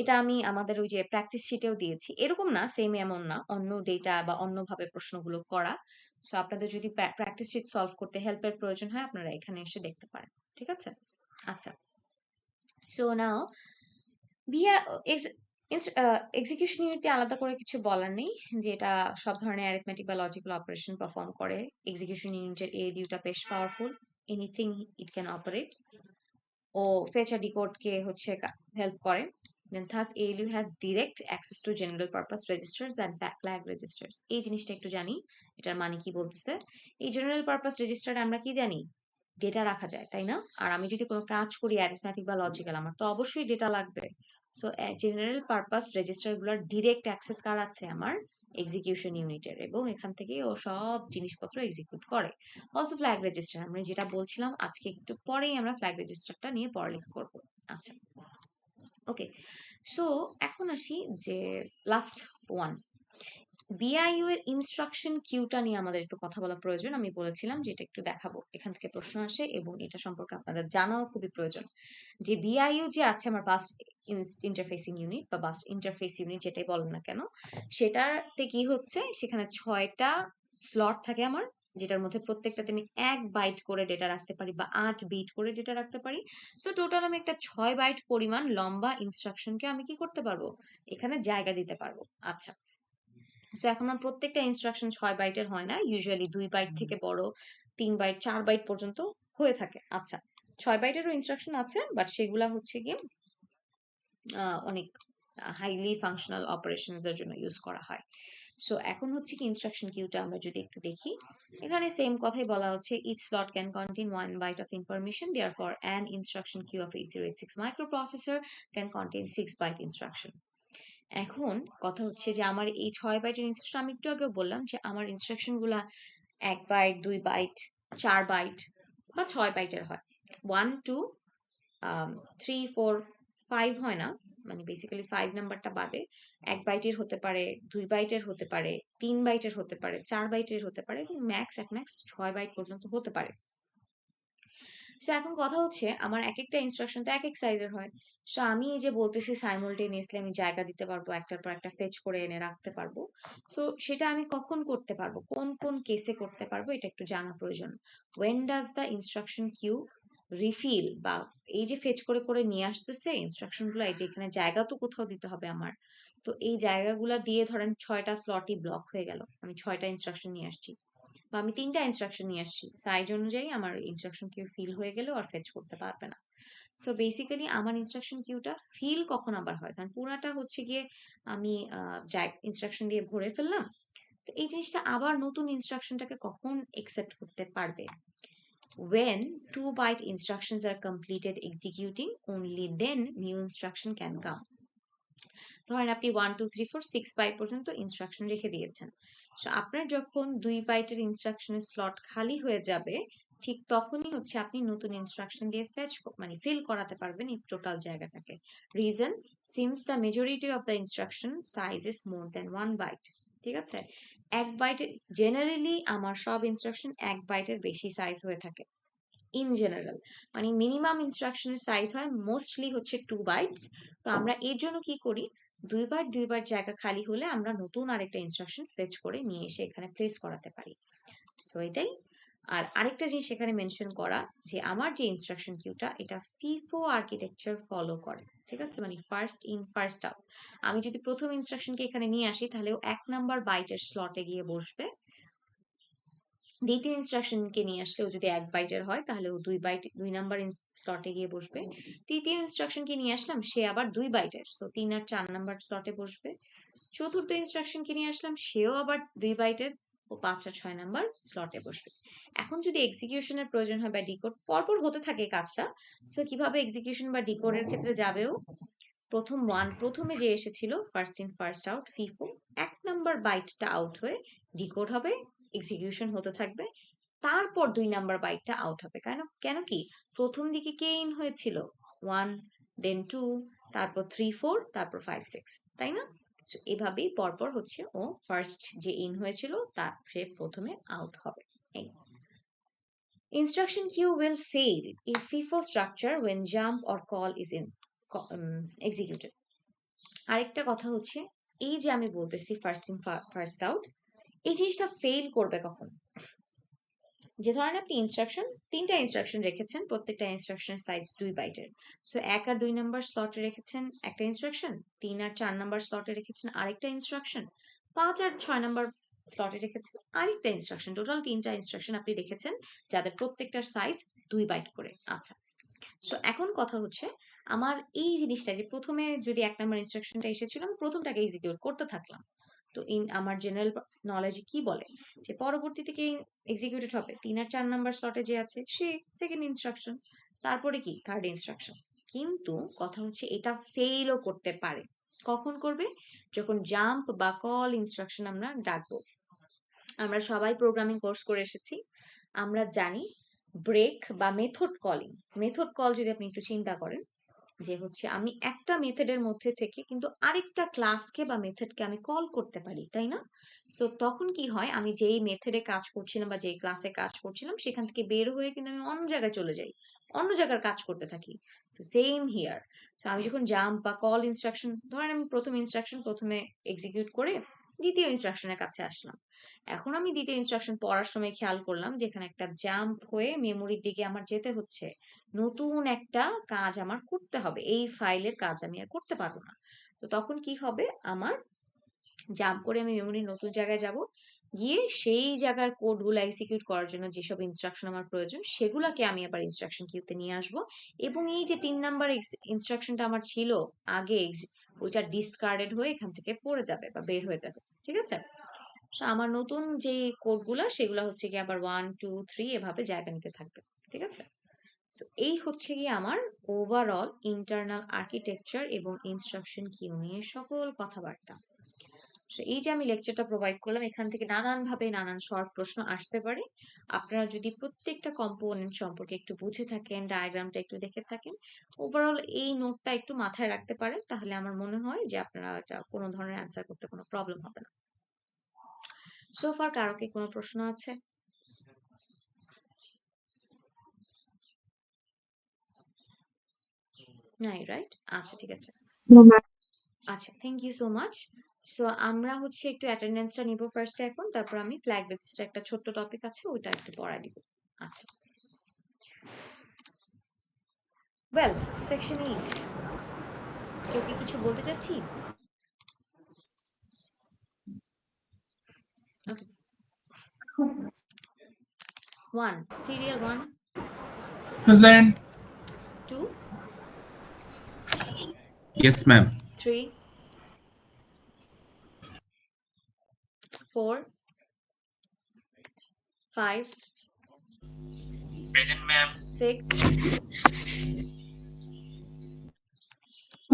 এটা আমি আমাদের ওই যে প্র্যাকটিস শিটেও দিয়েছি, এরকম না, সেম এমন না, অন্য ডেটা বা অন্যভাবে প্রশ্নগুলো করা। সো আপনাদের যদি প্র্যাকটিস শিট সলভ করতে হেল্পের প্রয়োজন হয় আপনারা এখানে এসে দেখতে পারেন, ঠিক আছে। আচ্ছা, সো নাও বিয়া এক্সিকিউশন ইউনিটে আলাদা করে কিছু বলার নেই, যে এটা সব ধরনের অ্যারিথমেটিক বা লজিক্যাল অপারেশন পারফর্ম করে। এক্সিকিউশন ইউনিটের এডিউটা বেশ powerful, anything it can operate. ও ফেচ আর ডিকোড কে হচ্ছে হেল্প করে। Then thus ALU has direct access to general purpose registers and flag registers, এই জিনিসটা একটু জানি, এটার মানে কি বলতেছে। এই জেনারেল পারপাস রেজিস্টার আমরা কি জানি, ডেটা রাখা যায়, তাই না। আর আমি যদি কোনো কাজ করি অ্যারিথমেটিক বা লজিক্যাল, আমার তো অবশ্যই ডেটা লাগবে। সো জেনারেল পারপাস রেজিস্টার গুলোর ডিরেক্ট অ্যাক্সেস কার আছে, আমার এক্সিকিউশন ইউনিটের, এবং এখান থেকে ও সব জিনিসপত্র এক্সিকিউট করে। অলসো ফ্ল্যাগ রেজিস্টার, আমরা যেটা বলছিলাম আজকে একটু পরেই আমরা ফ্ল্যাগ রেজিস্টারটা নিয়ে পড়ালেখা করব। আচ্ছা, ওকে, সো এখন আসি যে লাস্ট ওয়ান, বিআইইউ এর ইনস্ট্রাকশন কিউটা নিয়ে আমাদের একটু কথা বলা প্রয়োজন। আমি বলেছিলাম যে এটা একটু দেখাবো, এখান থেকে প্রশ্ন আসে এবং এটা সম্পর্কে আপনাদের জানাও খুবই প্রয়োজন। যে বিআইইউ যে আছে আমার বাস ইন্টারফেসিং ইউনিট বা বাস ইন্টারফেস ইউনিট যেটাই বলেন না কেন, সেটাতে কি হচ্ছে, সেখানে 6টা স্লট থাকে আমার, যেটার মধ্যে প্রত্যেকটাতে আমি 1 বাইট করে ডেটা রাখতে পারি বা 8 বিট করে ডেটা রাখতে পারি। সো টোটাল আমি একটা 6 বাইট পরিমাণ লম্বা ইনস্ট্রাকশনকে আমি কি করতে পারবো, এখানে জায়গা দিতে পারবো। আচ্ছা, সো এখন আমার প্রত্যেকটা ইনস্ট্রাকশন 6 বাইটের হয় না, ইউজুয়ালি 2 বাইট থেকে বড় 3 বাইট 4 বাইট পর্যন্ত হয়ে থাকে। আচ্ছা, 6 বাইটেরও ইনস্ট্রাকশন আছে, বাট সেগুলা হচ্ছে গিয়ে অনেক হাইলি ফাংশনাল অপারেশনস এর জন্য ইউজ করা হয়। সো এখন হচ্ছে কি ইনস্ট্রাকশন কিউটা আমরা যদি একটু দেখি, এখানে সেম কথাই বলা হচ্ছে, each slot can contain 1 byte of information, therefore an instruction queue of 8086 microprocessor can contain 6 byte instruction. এখন কথা হচ্ছে যে আমার এই 6 বাইটের ইনস্ট্রাকশন, আমি একটু আগেও বললাম যে আমার ইনস্ট্রাকশন গুলা 1 বাইট 2 বাইট 4 বাইট বা 6 বাইটের হয়। 1 2 3 4 5 হয় না, মানে বেসিক্যালি 5 নাম্বারটা বাদে 1 বাইটের হতে পারে, 2 বাইটের হতে পারে, 3 বাইটের হতে পারে, 4 বাইটের হতে পারে, এবং ম্যাক্স 6 বাইট পর্যন্ত হতে পারে। সো এখন কথা হচ্ছে আমার এক একটা ইনস্ট্রাকশন তো এক এক সাইজের হয়। সো আমি এই যে বলতেছি সাইমultaneously আমি জায়গা দিতে পারবো, একটার পর একটা ফেচ করে এনে রাখতে পারবো। সো সেটা আমি কখন করতে পারবো, কোন কোন কেসে করতে পারবো, এটা একটু জানা প্রয়োজন। When does the instruction queue refill বা এই যে ফেচ করে করে নিয়ে আসতেছে ইনস্ট্রাকশনগুলো, এই যে এখানে জায়গা তো কোথাও দিতে হবে আমার, তো এই জায়গাগুলো দিয়ে ধরেন 6টা স্লটই ব্লক হয়ে গেল, আমি 6টা ইনস্ট্রাকশন নিয়ে আসছি বা আমি 3টা ইনস্ট্রাকশন নিয়ে আসছি, সাইজ অনুযায়ী আমার ইনস্ট্রাকশন কিউ ফিল হয়ে গেলেও আর ফেচ করতে পারবে না। সো বেসিক্যালি আমার ইনস্ট্রাকশন কিউটা ফিল কখন আবার হয়, কারণ পুরাটা হচ্ছে গিয়ে আমি ইনস্ট্রাকশন দিয়ে ভরে ফেললাম, তো এই জিনিসটা আবার নতুন ইনস্ট্রাকশনটাকে কখন একসেপ্ট করতে পারবে? When 2 byte instructions are completed executing, only then new instruction can come. ধরেন আপনি 1 2 3 4 6 বাইট পর্যন্ত ইনস্ট্রাকশন রেখে দিয়েছেন, সো আপনার যখন 2 বাইটের ইনস্ট্রাকশনের স্লট খালি হয়ে যাবে, ঠিক তখনই হচ্ছে আপনি নতুন ইনস্ট্রাকশন দিয়ে ফেচ মানে ফিল করাতে পারবেন এই টোটাল জায়গাটাকে। Reason, since the majority of the instruction size is more than 1 byte. ঠিক আছে, 1 বাইটে জেনারেলি আমার সব ইনস্ট্রাকশন 1 বাইটের বেশি সাইজ হয়ে থাকে ইন জেনারেল, মানে মিনিমাম ইনস্ট্রাকশনের সাইজ হয় মোস্টলি হচ্ছে 2 বাইটস। তো আমরা এর জন্য কি করি, 2 বাইট জায়গা খালি হলে আমরা নতুন আরেকটা ইনস্ট্রাকশন ফেচ করে নিয়ে এসে এখানে প্লেস করাতে পারি। সো এটাই। আর আরেকটা জিনিস এখানে মেনশন করা যে আমার যে ইনস্ট্রাকশন কিউটা এটা ফিফো আর্কিটেকচার ফলো করে। ঠিক আছে, মানে ফার্স্ট ইন ফার্স্ট আউট। আমি যদি প্রথম ইনস্ট্রাকশনকে এখানে নিয়ে আসি তাহলে 1 নাম্বার বাইটের স্লটে গিয়ে বসবে, দ্বিতীয় ইনস্ট্রাকশনকে নিয়ে আসলে ও যদি 1 বাইটের হয় তাহলে ও 2 বাইট 2 নাম্বার স্লটে গিয়ে বসবে, তৃতীয় ইনস্ট্রাকশনকে নিয়ে আসলাম সে আবার 2 বাইটের, সো 3 আর 4 নাম্বার স্লটে বসবে, চতুর্থ ইনস্ট্রাকশনকে নিয়ে আসলাম সেও আবার 2 বাইটের, ও 5 আর 6 নাম্বার স্লটে বসবে। এখন যদি এক্সিকিউশনের প্রয়োজন হয় বা ডিকোড পরপর হতে থাকে এই কাজটা, সো কিভাবে এক্সিকিউশন বা ডিকোডের ক্ষেত্রে যাবেও, প্রথমে যে এসেছিল first in first out FIFO, 1 number বাইটটা আউট হয়ে ডিকোড হবে, এক্সিকিউশন হতে থাকবে, তারপর 2 নাম্বার বাইটটা আউট হবে। কেন কেন কি প্রথম দিকে কে ইন হয়েছিল, 1 দেন 2, তারপর 3 4, তারপর 5 6, তাই না? So এভাবেই পরপর হচ্ছে ও ফার্স্ট যে ইন হয়েছিল তার সে প্রথমে আউট হবে। এই instruction queue will fail in FIFO structure when jump or call is executed. আরেকটা কথা হচ্ছে, এই যে আমি বলতেছি ফার্স্ট ইন ফার্স্ট আউট, এই জিনিসটা ফেল করবে কখন? যে ধরেন আপনি 3টা ইনস্ট্রাকশন রেখেছেন, প্রত্যেকটা ইনস্ট্রাকশনের সাইজ 2 বাইটের, সো 1 আর 2 নাম্বার স্লটে রেখেছেন একটা ইনস্ট্রাকশন, 3 আর 4 নাম্বার স্লটে রেখেছেন আরেকটা ইনস্ট্রাকশন, 5 আর 6 নাম্বার স্লটে রেখেছেন আরেকটা ইনস্ট্রাকশন, টোটাল 3টা ইনস্ট্রাকশন আপনি রেখেছেন যাদের প্রত্যেকটার সাইজ 2 বাইট করে। আচ্ছা, সো এখন কথা হচ্ছে আমার এই জিনিসটা যে প্রথমে যদি 1 নাম্বার ইনস্ট্রাকশনটা এসেছিল আমি প্রথমটাকে এক্সিকিউট করতে থাকলাম, তো আমার জেনারেল নলেজে কি বলে যে পরবর্তীতে কি এক্সিকিউটেড হবে, 3 আর 4 নাম্বার স্লটে যে আছে সে সেকেন্ড ইনস্ট্রাকশন, তারপরে কি থার্ড ইনস্ট্রাকশন। কিন্তু কথা হচ্ছে এটা ফেইলও করতে পারে, কখন করবে, যখন জাম্প বা কল ইনস্ট্রাকশন আমরা ডাকবো। আমরা সবাই প্রোগ্রামিং কোর্স করে এসেছি, আমরা জানি ব্রেক বা মেথড কল যদি আপনি একটু চিন্তা করেন, যে হচ্ছে আমি একটা মেথডের মধ্যে থেকে কিন্তু আরেকটা ক্লাসকে বা মেথডকে আমি কল করতে পারি, তাই না? সো তখন কি হয়, আমি যেই মেথডে কাজ করছিলাম বা যেই ক্লাসে কাজ করছিলাম সেখান থেকে বের হয়ে কিন্তু আমি অন্য জায়গায় চলে যাই, অন্য জায়গার কাজ করতে থাকি। সো সেম হিয়ার, সো আমি যখন জাম্প বা কল ইনস্ট্রাকশন, ধরেন আমি প্রথম ইনস্ট্রাকশন প্রথমে এক্সিকিউট করে দ্বিতীয় ইনস্ট্রাকশনের কাছে আসলাম, এখন আমি দ্বিতীয় ইনস্ট্রাকশন পড়ার সময় খেয়াল করলাম যে এখানে একটা জাম্প হয়ে মেমোরির দিকে আমার যেতে হচ্ছে, নতুন একটা কাজ আমার করতে হবে, এই ফাইলের কাজ আমি আর করতে পারবো না। তো তখন কি হবে, আমার জাম্প করে আমি মেমোরির নতুন জায়গায় যাব, গিয়ে সেই জায়গার কোডগুলো এক্সিকিউট করার জন্য যেসব ইনস্ট্রাকশন আমার প্রয়োজন সেগুলোকে আমি আবার ইনস্ট্রাকশন কিউতে নিয়ে আসব, এবং এই যে 3 নাম্বার ইনস্ট্রাকশনটা আমার ছিল আগে, ওইটা ডিসকার্ডেড হয়ে এখান থেকে পড়ে যাবে বা বের হয়ে যাবে। ঠিক আছে, সো আমার নতুন যে কোডগুলো সেগুলো হচ্ছে কি আবার 1 2 3 এভাবে জায়গা নিতে থাকবে। ঠিক আছে, সো এই হচ্ছে গিয়ে আমার ওভারঅল ইন্টারনাল আর্কিটেকচার এবং ইনস্ট্রাকশন কিউ নিয়ে সকল কথাবার্তা। সো এই যে আমি লেকচারটা প্রোভাইড করলাম, এখান থেকে নানান ভাবে নানান শর্ট প্রশ্ন আসতে পারে। আপনারা যদি প্রত্যেকটা কম্পোনেন্ট সম্পর্কে একটু বুঝে থাকেন, ডায়াগ্রামটা একটু দেখে থাকেন, ওভারঅল এই নোটটা একটু মাথায় রাখতে পারেন, তাহলে আমার মনে হয় যে আপনারা এটা কোনো ধরনের অ্যান্সার করতে কোনো প্রবলেম হবে না। সো ফার কারো কি কোনো প্রশ্ন আছে? নাই, রাইট? আচ্ছা, ঠিক আছে। আচ্ছা, thank you so much. So আমরা হচ্ছে একটু অ্যাটেন্ডেন্সটা নিব ফার্স্টে, এখন তারপর আমি ফ্ল্যাগ বেসিসের একটা ছোট্ট টপিক আছে ওইটা একটু পড়াই দিব। আচ্ছা, ওয়েল, সেকশন 8, কেউ কি কিছু বলতে চাচ্ছি? ওকে, 1 serial 1, Present. 2, Yes, ma'am. 3, 4, 5, Present, ma'am. 6,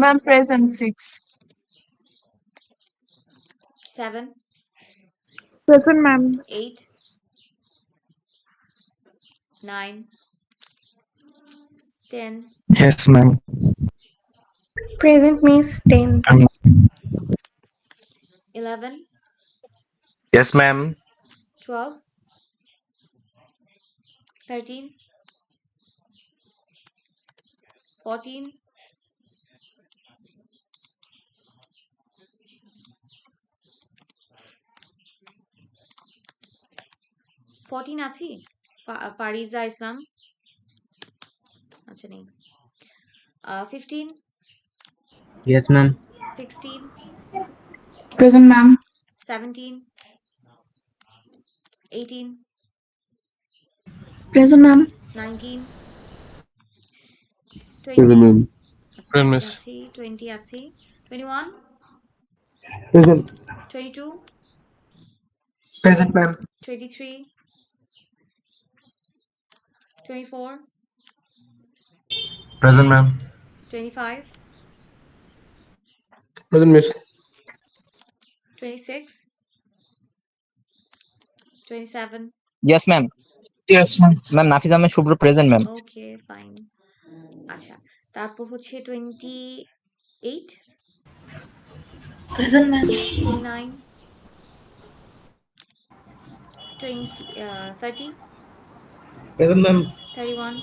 Ma'am, present 6. 7, Present, ma'am. 8, 9, 10, Yes, ma'am. Present means 10. 11, Yes, ma'am. 12, 13, 14, 14 আছি? ফারিজা ইসলাম? আচ্ছা নেই। 15, Yes, ma'am. 16, Present, ma'am. 17, 18, Present, ma'am. 19, Present, 20, ma'am. আচ্ছা Present, 19 miss. আছি, 20 আছি, 21, Present. 22, Present, ma'am. 23, 24, Present, ma'am. 25, Present, miss. 26, 27. Yes, ma'am. Yes, ma'am. Ma'am, Nafiz Ahmed Shubro present, ma'am. ওকে, fine. আচ্ছা, তারপর হচ্ছে 28, Present, ma'am. 29, 30, Present, ma'am. 31,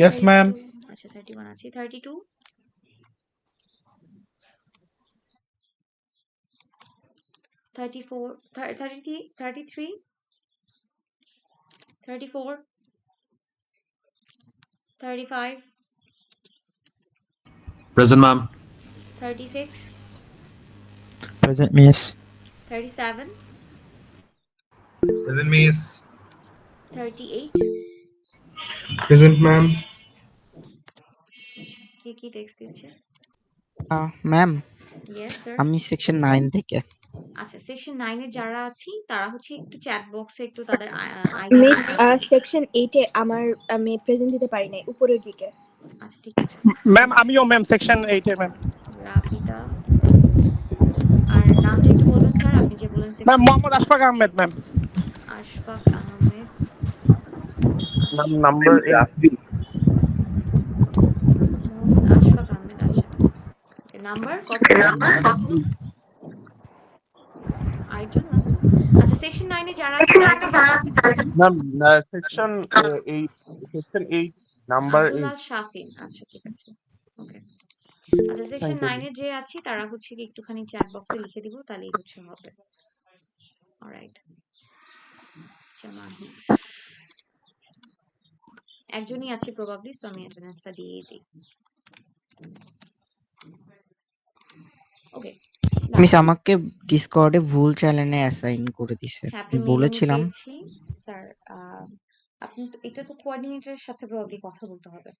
Yes, ma'am. 32, আচ্ছা 31 আছে, 32, 34, 33, 33, 34, 35, Present, ma'am. 36, Present, miss. 37, Present, miss. 38, Present, ma'am. কে কি text দিচ্ছে? Ma'am yes sir. আমি section 9 থেকে। আচ্ছা, সেকশন 9 এর যারা আছি তারা হচ্ছে একটু চ্যাট বক্সে একটু তাদের আইডি মিস লিখবে। সেকশন 8 এ আমি প্রেজেন্ট দিতে পারি নাই উপরের দিকে। আচ্ছা ঠিক আছে। ম্যাম আমিও ম্যাম সেকশন 8 এ ম্যাম। রাফিদা, আর নামটা একটু বলবেন স্যার, আপনি যে বলেন ma'am section. Mohammad Ashfaq Ahmed ma'am. Ashfaq Ahmed, ma'am number 8। Mohammad Ashfaq Ahmed, আচ্ছা নাম্বার কত? আরেকজন মাস্ট। আচ্ছা, সেকশন 9 এ যারা আছে তারা একটু ma'am section 8 section 8 number Abdul 8। আল শাফিন, আচ্ছা ঠিক আছে, ওকে। আচ্ছা, সেকশন থ্যাংক ইউ। 9 এর যে আছি তারা হচ্ছে কি একটুখানি চ্যাট বক্সে লিখে দিব, তাহলেই হচ্ছে হবে। অলরাইট, আচ্ছা মাহি একজনই আছে প্রবাবলি, সো আমি অ্যাটেন্ডেন্সটা দিয়ে দিই। ওকে, মিস আমাকে ডিসকর্ডে ভুল চ্যানেলে অ্যাসাইন করে দিছে। হ্যাঁ আমি আপনার মেইল আমি বলেছিলাম পেয়েছি স্যার। আপনি তো এটা তো কোঅর্ডিনেটরের সাথে প্রবাবলি কথা বলতে হবে।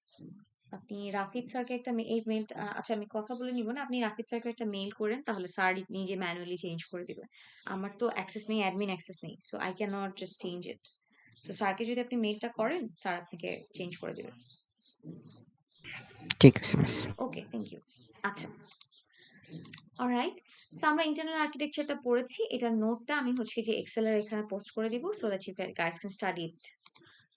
আপনি রাফিদ স্যারকে একটা এই মেইল, আচ্ছা আমি কথা বলে নিব না, আপনি রাফিদ স্যারকে একটা মেইল করেন, তাহলে স্যার নিজে ম্যানুয়ালি চেঞ্জ করে দিবে। আমার তো অ্যাক্সেস নেই, অ্যাডমিন অ্যাক্সেস নেই, so I can not just change it. তো স্যারকে যদি আপনি মেইলটা করেন, স্যার আপনাকে চেঞ্জ করে দিবে। ঠিক আছে মিস। Okay, thank you. আচ্ছা, অলরাইট, সো আমরা ইন্টারনাল আর্কিটেকচারটা পড়েছি, এটার নোটটা আমি হচ্ছে যে এক্সেল এর এখানে পোস্ট করে দিব, so that you guys can study it.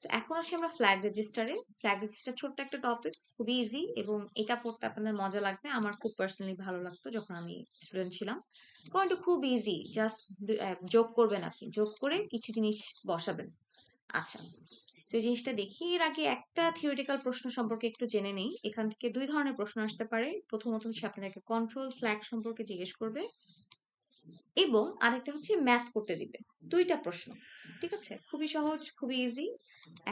তো এখন আসি আমরা ফ্ল্যাগ রেজিস্টারে। ফ্ল্যাগ রেজিস্টার ছোট্ট একটা টপিক, খুবই ইজি, এবং এটা পড়তে আপনাদের মজা লাগবে। আমার খুব পার্সোনালি ভালো লাগতো যখন আমি স্টুডেন্ট ছিলাম, কারণ এটা খুব ইজি, জাস্ট যোগ করবেন, আপনি যোগ করে কিছু জিনিস বসাবেন। আচ্ছা, তো এই জিনিসটা দেখি, এর আগে একটা থিওরিটিক্যাল প্রশ্ন সম্পর্কে একটু জেনে নেই। এখান থেকে দুই ধরনের প্রশ্ন আসতে পারে। প্রথমত হচ্ছে আপনাদেরকে কন্ট্রোল ফ্ল্যাগ সম্পর্কে জিজ্ঞেস করবে, এবং আরেকটা হচ্ছে ম্যাথ করতে দিবে, দুইটা প্রশ্ন। ঠিক আছে, খুবই সহজ, খুবই ইজি।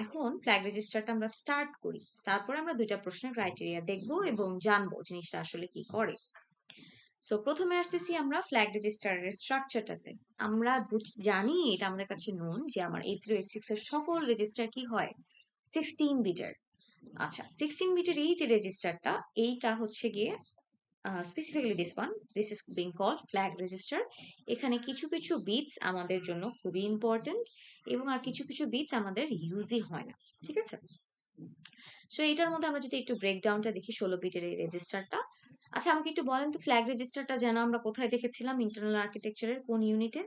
এখন ফ্ল্যাগ রেজিস্টারটা আমরা স্টার্ট করি, তারপরে আমরা দুইটা প্রশ্নের ক্রাইটেরিয়া দেখবো এবং জানবো জিনিসটা আসলে কি করে। সো প্রথমে আসতেছি আমরা ফ্ল্যাগ রেজিস্টারের স্ট্রাকচারটাতে। আমরা জানি, এটা আমাদের কাছে নোন, যে আমার 8086 এর সকল রেজিস্টার কি হয় 16 বিটের। আচ্ছা, 16 বিটের এই যে রেজিস্টারটা, এইটা হচ্ছে গিয়ে specifically this is being called flag register. এখানে কিছু কিছু বিটস আমাদের জন্য খুবই ইম্পর্টেন্ট এবং আর কিছু কিছু বিটস আমাদের ইউজই হয় না। ঠিক আছে, সো এটার মধ্যে আমরা যদি একটু ব্রেকডাউনটা দেখি 16 বিটের এই রেজিস্টারটা। আচ্ছা, আমাকে একটু বলেন তো, ফ্ল্যাগ রেজিস্টারটা যেন আমরা কোথায় দেখেছিলাম ইন্টারনাল আর্কিটেকচারের কোন ইউনিটে?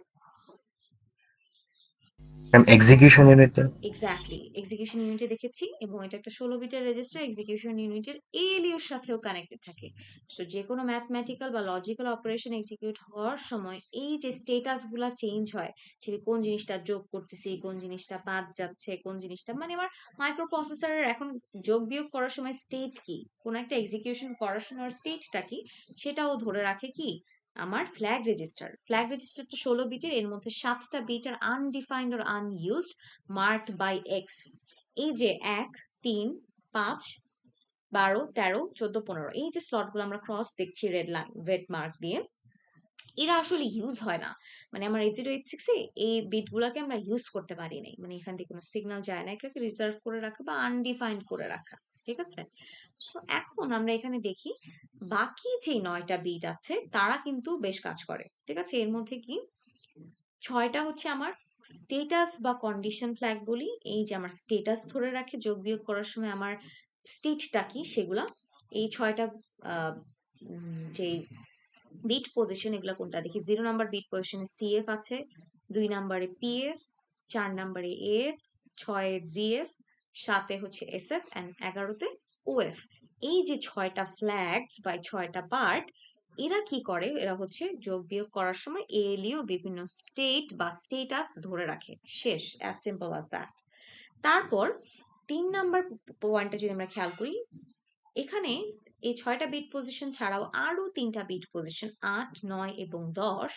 ম্যাম এক্সিকিউশন ইউনিটে। এক্স্যাক্টলি, এক্সিকিউশন ইউনিটে দেখেছি, এবং এটা একটা 16 বিটের রেজিস্টার, এক্সিকিউশন ইউনিটের এএলইউর সাথেও কানেক্টেড থাকে। সো যে কোনো ম্যাথমেটিক্যাল বা লজিক্যাল অপারেশন এক্সিকিউট হওয়ার সময় এই যে স্টেটাস গুলা চেঞ্জ হয়, যে কোন জিনিসটা যোগ করতেছি, কোন জিনিসটা বাদ যাচ্ছে, কোন জিনিসটা, মানে আমার মাইক্রো প্রসেসরের এখন যোগ বিয়োগ করার সময় স্টেট কি, কোন একটা এক্সিকিউশন করার সময় স্টেটটা কি, সেটাও ধরে রাখে কি আমার ফ্ল্যাগ রেজিস্টার। ফ্ল্যাগ রেজিস্টারটা 16 বিটের, এর মধ্যে 7টা বিট আর আনডিফাইন্ড আর আনইউজড, মার্কড বাই এক্স। এই যে 1, 3, 5, 12, 13, 14, 15, এই যে স্লটগুলো আমরা ক্রস দেখছি রেড লাইন, রেড মার্ক দিয়ে, এরা আসলে ইউজ হয় না। মানে আমার 8086 এ এই বিটগুলোকে আমরা ইউজ করতে পারি নাই, মানে এখান থেকে কোনো সিগন্যাল যায় না, এটাকে রিজার্ভ করে রাখা বা আনডিফাইন্ড করে রাখা। ঠিক আছে, সো এখন আমরা এখানে দেখি বাকি যে 9টা বিট আছে তারা কিন্তু বেশ কাজ করে। ঠিক আছে, এর মধ্যে কি 6টা হচ্ছে আমার স্টেটাস বা কন্ডিশন ফ্ল্যাগ বলি, এই যে আমার স্টেটাস ধরে রাখে যোগ বিয়োগ করার সময় আমার স্টেটটা কি সেগুলা। এই 6টা যে বিট পজিশন, এগুলা কোনটা দেখি, 0 নাম্বার বিট পজিশনে সিএফ আছে, 2 নাম্বারে পিএফ, 4 নাম্বারে এএফ, 6 জিএফ, 7 হচ্ছে এসএফ এন্ড 11তে ওএফ। এই যে 6টা ফ্ল্যাগস বা 6টা পার্ট, এরা কি করে, এরা হচ্ছে যোগ বিয়োগ করার সময় এএলইউর বিভিন্ন স্টেট বা স্টেটাস ধরে রাখে, শেষ, অ্যাজ সিম্পল অ্যাজ দ্যাট। তারপর 3 নাম্বার পয়েন্টটা যদি আমরা খেয়াল করি, এখানে এই 6টা বিট পজিশন ছাড়াও আরো 3টা বিট পজিশন 8, 9 এবং 10,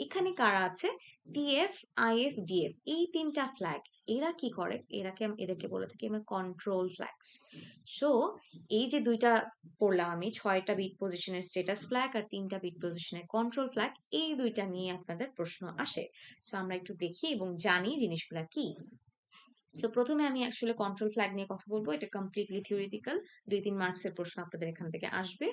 এখানে কারা আছে, টিএফ, আইএফ, ডিএফ, এই 3টা ফ্ল্যাগ। এরা কি করে, এদেরকে বলে থাকি আমরা কন্ট্রোল ফ্ল্যাগস। সো এই যে দুইটা পড়লাম আমি, 6টা বিট পজিশনের স্ট্যাটাস ফ্ল্যাগ আর 3টা বিট পজিশনের কন্ট্রোল ফ্ল্যাগ, এই দুইটা নিয়ে আপনাদের প্রশ্ন আসে। সো আমরা একটু দেখি এবং জানি জিনিসগুলা কি। সো প্রথমে আমি আসলে কন্ট্রোল ফ্ল্যাগ নিয়ে কথা বলবো, এটা কমপ্লিটলি থিওরিটিক্যাল, 2-3 মার্কসের প্রশ্ন আপনাদের এখান থেকে আসবে।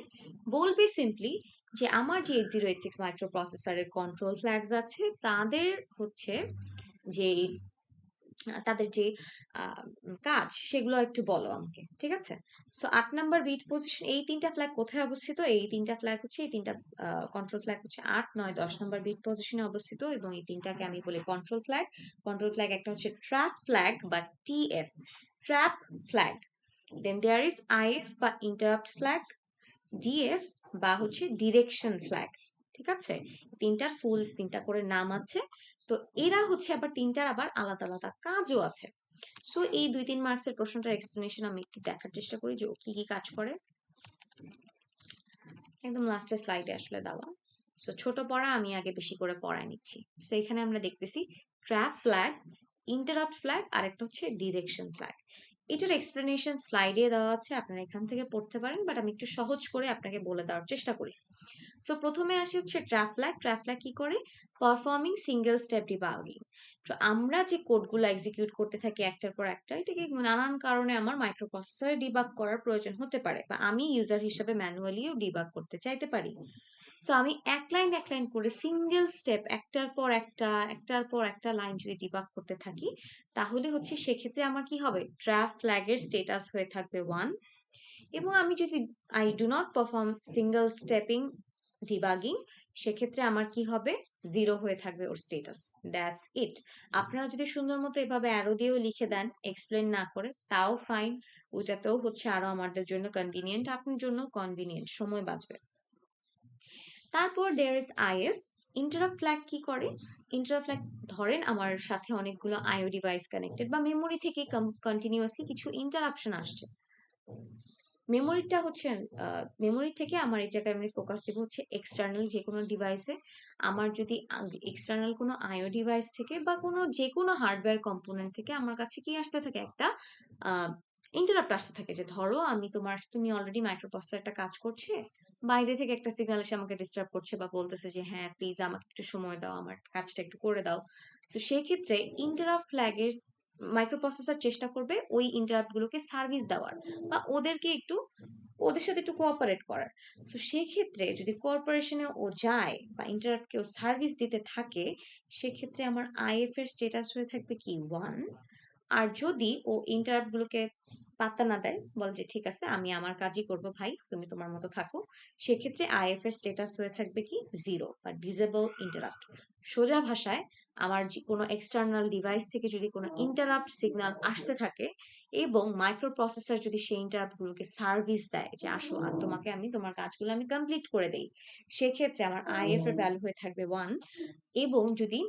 বলবে সিম্পলি যে আমার যে 8086 মাইক্রো প্রসেসরের কন্ট্রোল ফ্ল্যাগস আছে, তাদের হচ্ছে যে তাদের যে কাজ সেগুলো একটু বলো আমাকে। ঠিক আছে, সো 8 নাম্বার বিট পজিশন, এই 3টা ফ্ল্যাগ কোথায় অবস্থিত, এই 3টা ফ্ল্যাগ হচ্ছে, এই 3টা কন্ট্রোল ফ্ল্যাগ হচ্ছে 8, 9, 10 নাম্বার বিট পজিশনে অবস্থিত, এবং এই 3টাকে আমি বলি কন্ট্রোল ফ্ল্যাগ। কন্ট্রোল ফ্ল্যাগ একটা হচ্ছে ট্র্যাপ ফ্ল্যাগ বা TF, trap flag. Then there is IF বা ইন্টারাপ্ট ফ্ল্যাগ, ডিএফ বা হচ্ছে ডিরেকশন ফ্ল্যাগ। ঠিক আছে, তিনটা করে নাম আছে। তো এরা হচ্ছে আবার তিনটার আবার আলাদা আলাদা কাজও আছে। সো এই 2-3 মার্কসের প্রশ্নটার এক্সপ্লেনেশন আমি একটু দেখার চেষ্টা করি যে ও কি কি কাজ করে। একদম লাস্টের স্লাইডে আসলে দেওয়া। সো ছোট পড়া আমি আগে বেশি করে পড়ায় নিচ্ছি। সো এখানে আমরা দেখতেছি ট্র্যাপ ফ্ল্যাগ, ইন্টারাপ্ট ফ্ল্যাগ আর একটা হচ্ছে ডিরেকশন ফ্ল্যাগ। এটার এক্সপ্লেনেশন স্লাইডে দেওয়া আছে, আপনারা এখান থেকে পড়তে পারেন, বাট আমি একটু সহজ করে আপনাকে বলে দেওয়ার চেষ্টা করি। সো প্রথমে আসি হচ্ছে ট্র্যাপ ফ্ল্যাগ। ট্র্যাপ ফ্ল্যাগ কি করে, পারফর্মিং সিঙ্গেল স্টেপ ডিবাগিং। তো আমরা যে কোডগুলো এক্সিকিউট করতে থাকি একটার পর একটা, এটাকে নানান কারণে আমার মাইক্রোপ্রসেসরে ডিবাগ করার প্রয়োজন হতে পারে, বা আমি ইউজার হিসেবে ম্যানুয়ালিও ডিবাগ করতে চাইতে পারি। সো আমি এক লাইন করে সিঙ্গেল স্টেপ একটার পর একটা লাইন যদি ডিবাগ করতে থাকি, তাহলে হচ্ছে সেক্ষেত্রে আমার কি হবে, ট্র্যাপ ফ্ল্যাগের স্টেটাস হয়ে থাকবে 1, এবং আমি যদি I do not perform single stepping debugging, সেক্ষেত্রে আমার কি হবে, 0 হয়ে থাকবে ওর স্টেটাস। That's it. আপনারা যদি সুন্দর মতো এভাবে অ্যারো দিয়েও লিখে দেন এক্সপ্লেন না করে, তাও ফাইন, ওইটাতেও হচ্ছে আরো আমাদের জন্য কনভিনিয়েন্ট, আপনার জন্য কনভিনিয়েন্ট, সময় বাঁচবে। তারপর there is IF. Interrupt flag কি করে, ইন্টারাপ্ট ফ্ল্যাগ, ধরেন আমার সাথে অনেকগুলো আইও ডিভাইস কানেক্টেড, বা মেমোরি থেকে কন্টিনিউয়াসলি কিছু ইন্টারাপশন আসছে, মেমোরিটা হচ্ছে মেমোরি থেকে আমার এই জায়গায় আমি ফোকাস দেবো হচ্ছে এক্সটার্নাল যে কোনো ডিভাইসে। আমার যদি এক্সটার্নাল কোনো আইও ডিভাইস থেকে বা কোনো যে কোনো হার্ডওয়্যার কম্পোনেন্ট থেকে আমার কাছে কি আসতে থাকে, একটা ইন্টারাপ্ট আসতে থাকে, যে ধরো তুমি অলরেডি মাইক্রোপ্রসেসর একটা কাজ করছে, বাইরে থেকে একটা সিগন্যাল এসে আমাকে ডিস্টার্ব করছে বা বলতেছে যে হ্যাঁ প্লিজ আমাকে একটু সময় দাও, আমার কাজটা একটু করে দাও। তো সেই ক্ষেত্রে ইন্টারাপ্ট ফ্ল্যাগের মাইক্রোপ্রসেসর চেষ্টা করবে ওই ইন্টারাপ্ট গুলোকে সার্ভিস দেওয়ার বা ওদের সাথে একটু কোঅপারেট করার। তো সেক্ষেত্রে যদি কোঅপারেশনে ও যায় বা ইন্টারাপ্ট কেউ সার্ভিস দিতে থাকে, সেক্ষেত্রে আমার আইএফ এর স্ট্যাটাস হয়ে থাকবে কি 1। আর যদি ও ইন্টারাপ্ট গুলোকে পাত্তা না দেয়, বলে যে ঠিক আছে আমি আমার কাজই করব ভাই, তুমি তোমার মতো থাকো, সেক্ষেত্রে আইএফ এর স্ট্যাটাস হয়ে থাকবে কি 0 বা ডিসেবল ইন্টারাপ্ট। সোজা ভাষায় আমার কোনো এক্সটার্নাল ডিভাইস থেকে যদি কোনো ইন্টারাপ্ট সিগন্যাল আসতে থাকে এবং মাইক্রোপ্রসেসর যদি সেই ইন্টারাপ্ট গুলোকে সার্ভিস দেয় যে আসো আর তোমার কাজগুলো আমি কমপ্লিট করে দেই, সেক্ষেত্রে আমার আইএফ এর ভ্যালু হয়ে থাকবে 1। এবং যদি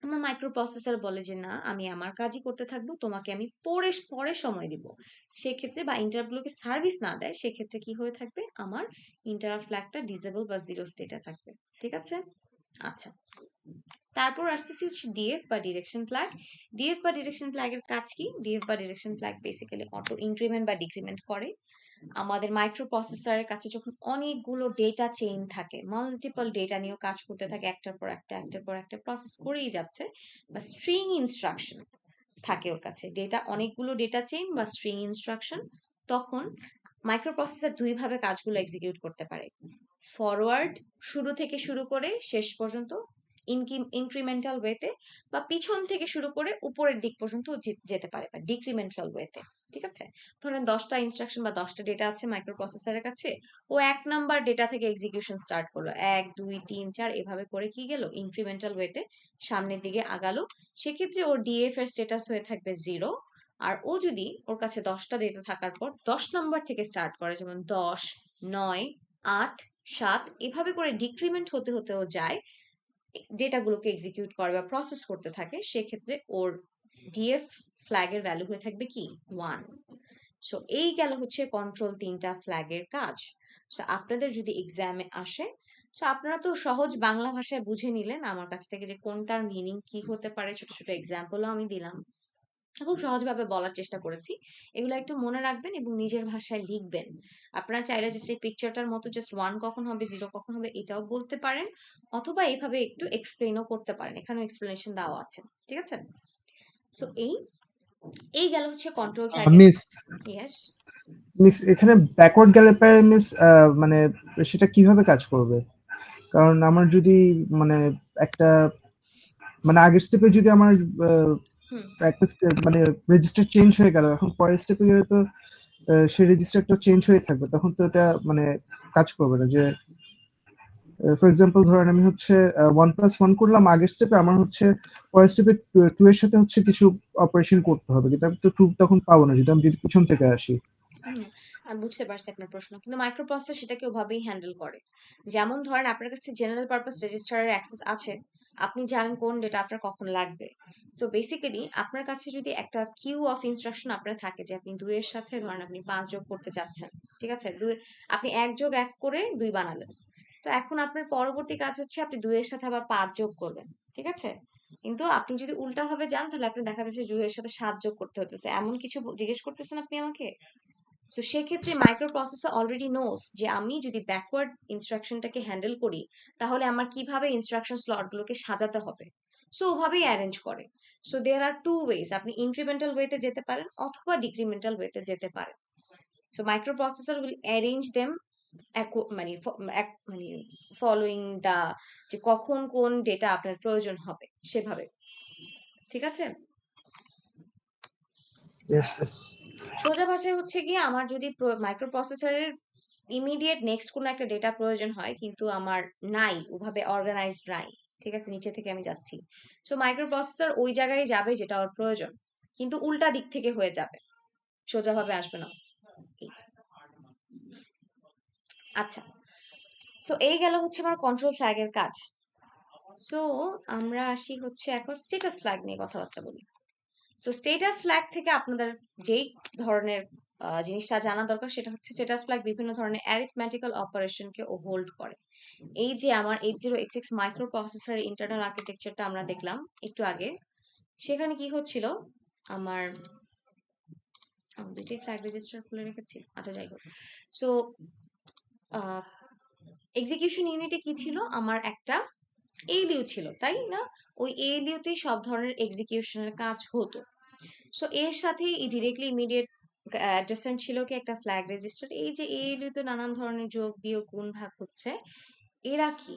আমার মাইক্রোপ্রসেসর বলে যে না আমি আমার কাজই করতে থাকবো, তোমাকে আমি পরে পরে সময় দিব, সেক্ষেত্রে বা ইন্টারাপ্ট গুলোকে সার্ভিস না দেয়, সেক্ষেত্রে কি হয়ে থাকবে, আমার ইন্টারাপ্ট ফ্ল্যাগটা ডিসেবল বা 0 স্টেটে থাকবে। ঠিক আছে? আচ্ছা, তারপর আসতেছি হচ্ছে ডিএফ বা ডিরেকশন ফ্ল্যাগ। ডিএফ বা ডিরেকশন ফ্ল্যাগের কাজ কি? ডিএফ বা direction flag basically auto increment বা ডিক্রিমেন্ট করে। আমাদের মাইক্রোপ্রসেসরের কাছে যখন অনেকগুলো ডেটা চেইন থাকে, মাল্টিপল ডেটা নিয়েও কাজ করতে থাকে, একটার পর একটা প্রসেস করেই যাচ্ছে, বা স্ট্রিং ইনস্ট্রাকশন থাকে ওর কাছে, অনেকগুলো ডেটা চেইন বা স্ট্রিং ইনস্ট্রাকশন, তখন মাইক্রোপ্রসেসর দুইভাবে কাজগুলো এক্সিকিউট করতে পারে। ফরওয়ার্ড, শুরু থেকে শুরু করে শেষ পর্যন্ত ইনক্রিমেন্টাল ওয়েতে, বা পিছন থেকে শুরু করে উপরের দিক পর্যন্ত যেতে পারে বা ডিক্রিমেন্টাল ওয়েতে। ঠিক আছে? ধরেন 10টা ইনস্ট্রাকশন বা 10টা ডেটা আছে মাইক্রোপ্রসেসরের কাছে, ও 1 নাম্বার ডেটা থেকে এক্সিকিউশন স্টার্ট করলো, 1 2 3 4 এভাবে করে কি গেল ইনক্রিমেন্টাল ওয়েতে সামনের দিকে আগালো, সেক্ষেত্রে ওর ডিএফ এর স্ট্যাটাস হয়ে থাকবে 0। আর ও যদি ওর কাছে 10টা ডেটা থাকার পর 10 নাম্বার থেকে স্টার্ট করে, যেমন 10 9 8 7 এভাবে করে ডিক্রিমেন্ট হতে হতে ও যায়, ডেটাগুলোকে এক্সিকিউট করে বা প্রসেস করতে থাকে, সেক্ষেত্রে ওর ডিএফ ফ্ল্যাগের ভ্যালু হয়ে থাকবে কি 1। সো এই গেল হচ্ছে কন্ট্রোল 3টা ফ্ল্যাগের কাজ। সো আপনাদের যদি এক্সামে আসে, সো আপনারা তো সহজ বাংলা ভাষায় বুঝে নিলেন আমার কাছ থেকে যে কোনটার মিনিং কি হতে পারে, ছোট ছোট এক্সাম্পলও আমি দিলাম, খুব সহজভাবে বলার চেষ্টা করেছি। এগুলো একটু মনে রাখবেন এবং নিজের ভাষায় লিখবেন। আপনারা চাইলে জাস্ট এই পিকচারটার মতো জাস্ট 1 কখন হবে 0 কখন হবে এটাও বলতে পারেন, অথবা এইভাবে একটু এক্সপ্লেনও করতে পারেন, এখানেও এক্সপ্লেনেশন দেওয়া আছে। ঠিক আছে? সো এই গেল হচ্ছে কন্ট্রোল ফ্ল্যাগের। মিস ইয়েস, মিস এখানে ব্যাকওয়ার্ড গেলে পরে মিস মানে সেটা কিভাবে কাজ করবে? কারণ আমার যদি মানে একটা মানে আগের স্টেপে যদি আমার হুম, একটা মানে রেজিস্টার চেঞ্জ হয়ে গেল, এখন পরের স্টেপে গেলে তো সেই রেজিস্টারটা চেঞ্জ হয়ে থাকবে, তখন তো এটা মানে কাজ করবে না। যে ফর এক্সাম্পল ধরেন আমি হচ্ছে 1+1 করলাম আগের স্টেপে, আমার হচ্ছে পরের স্টেপে 2 এর সাথে হচ্ছে কিছু অপারেশন করতে হবে, কিন্তু আমি তো 2 তখন পাবো না যদি আমি পিছন থেকে আসি। আমি বুঝতে পারছি আপনার প্রশ্ন, কিন্তু মাইক্রোপ্রসেসর সেটাকে ওভাবেই হ্যান্ডেল করে। যেমন ধরেন আপনার কাছে জেনারেল পারপাস রেজিস্টারের অ্যাক্সেস আছে, আপনি জানেন কোন ডেটা আপনার কখন লাগবে। সো বেসিক্যালি আপনার কাছে যদি একটা কিউ অফ ইনস্ট্রাকশন আপনার থাকে, যে আপনি 2 এর সাথে ধরেন আপনি 5 যোগ করতে চাচ্ছেন, ঠিক আছে, আপনি 1 যোগ 1 করে 2 বানালেন, তো এখন আপনার পরবর্তী কাজ হচ্ছে আপনি 2 এর সাথে আবার 5 যোগ করবেন। ঠিক আছে? কিন্তু আপনি যদি উল্টা ভাবে যান, তাহলে আপনি দেখা যাচ্ছে 2 এর সাথে 7 যোগ করতে হতেছে, এমন কিছু জিজ্ঞেস করতেছেন আপনি আমাকে। সো সেক্ষেত্রে মাইক্রোপ্রসেসর অলরেডি নোস যে আমি যদি ব্যাকওয়ার্ড ইনস্ট্রাকশনটাকে হ্যান্ডেল করি, তাহলে আমার কিভাবে ইনস্ট্রাকশন স্লটগুলোকে সাজাতে হবে, সো ওভাবেই অ্যারেঞ্জ করে। সো দেয়ার আর 2 ওয়েজ, আপনি ইনক্রিমেন্টাল ওয়েতে যেতে পারেন অথবা ডিক্রিমেন্টাল ওয়েতে যেতে পারেন। So microprocessor will arrange them মানে মানে ফলোইং দা, যে কখন কোন ডেটা আপনার প্রয়োজন হবে সেভাবে। ঠিক আছে? Yes, yes. সোজা ভাষায় হচ্ছে গিয়ে আমার যদি মাইক্রোপ্রসেসরের ইমিডিয়েট নেক্সট কোনো একটা ডেটা প্রয়োজন হয়, কিন্তু আমার নাই ওভাবে অর্গানাইজড নাই, ঠিক আছে, নিচে থেকে আমি যাচ্ছি, সো মাইক্রোপ্রসেসর ওই জায়গায় যাবে যেটা ওর প্রয়োজন, কিন্তু উল্টা দিক থেকে হয়ে যাবে, সোজাভাবে আসবে না। আচ্ছা, সো এই গেল হচ্ছে আমার কন্ট্রোল ফ্ল্যাগের কাজ। সো আমরা আসি হচ্ছে এখন স্ট্যাটাস ফ্ল্যাগ নিয়ে কথাবার্তা বলি। সো স্ট্যাটাস ফ্ল্যাগ থেকে আপনাদের যেই ধরনের জিনিসটা জানা দরকার সেটা হচ্ছে স্ট্যাটাস ফ্ল্যাগ বিভিন্ন ধরনের অ্যারিথমেটিক্যাল অপারেশনকে হোল্ড করে। এই যে আমার 8086 মাইক্রো প্রসেসরের ইন্টারনাল আর্কিটেকচারটা আমরা দেখলাম একটু আগে, সেখানে কি হচ্ছিল আমার দুইটাই ফ্ল্যাগ রেজিস্টার খুলে রেখেছি, আচ্ছা যাই হোক। সো এক্সিকিউশন ইউনিটে কি ছিল, আমার একটা এএলইউ ছিল, তাই না? ওই এএলইউ তেই সব ধরনের এক্সিকিউশনের কাজ হতো। সো এর সাথে ডিরেক্টলি ইমিডিয়েট অ্যাডজাসেন্ট ছিল কি একটা ফ্ল্যাগ রেজিস্টার। এই যে এএলইউ তে নানান ধরনের যোগ বিয়োগ গুণ ভাগ হচ্ছে, এরা কি,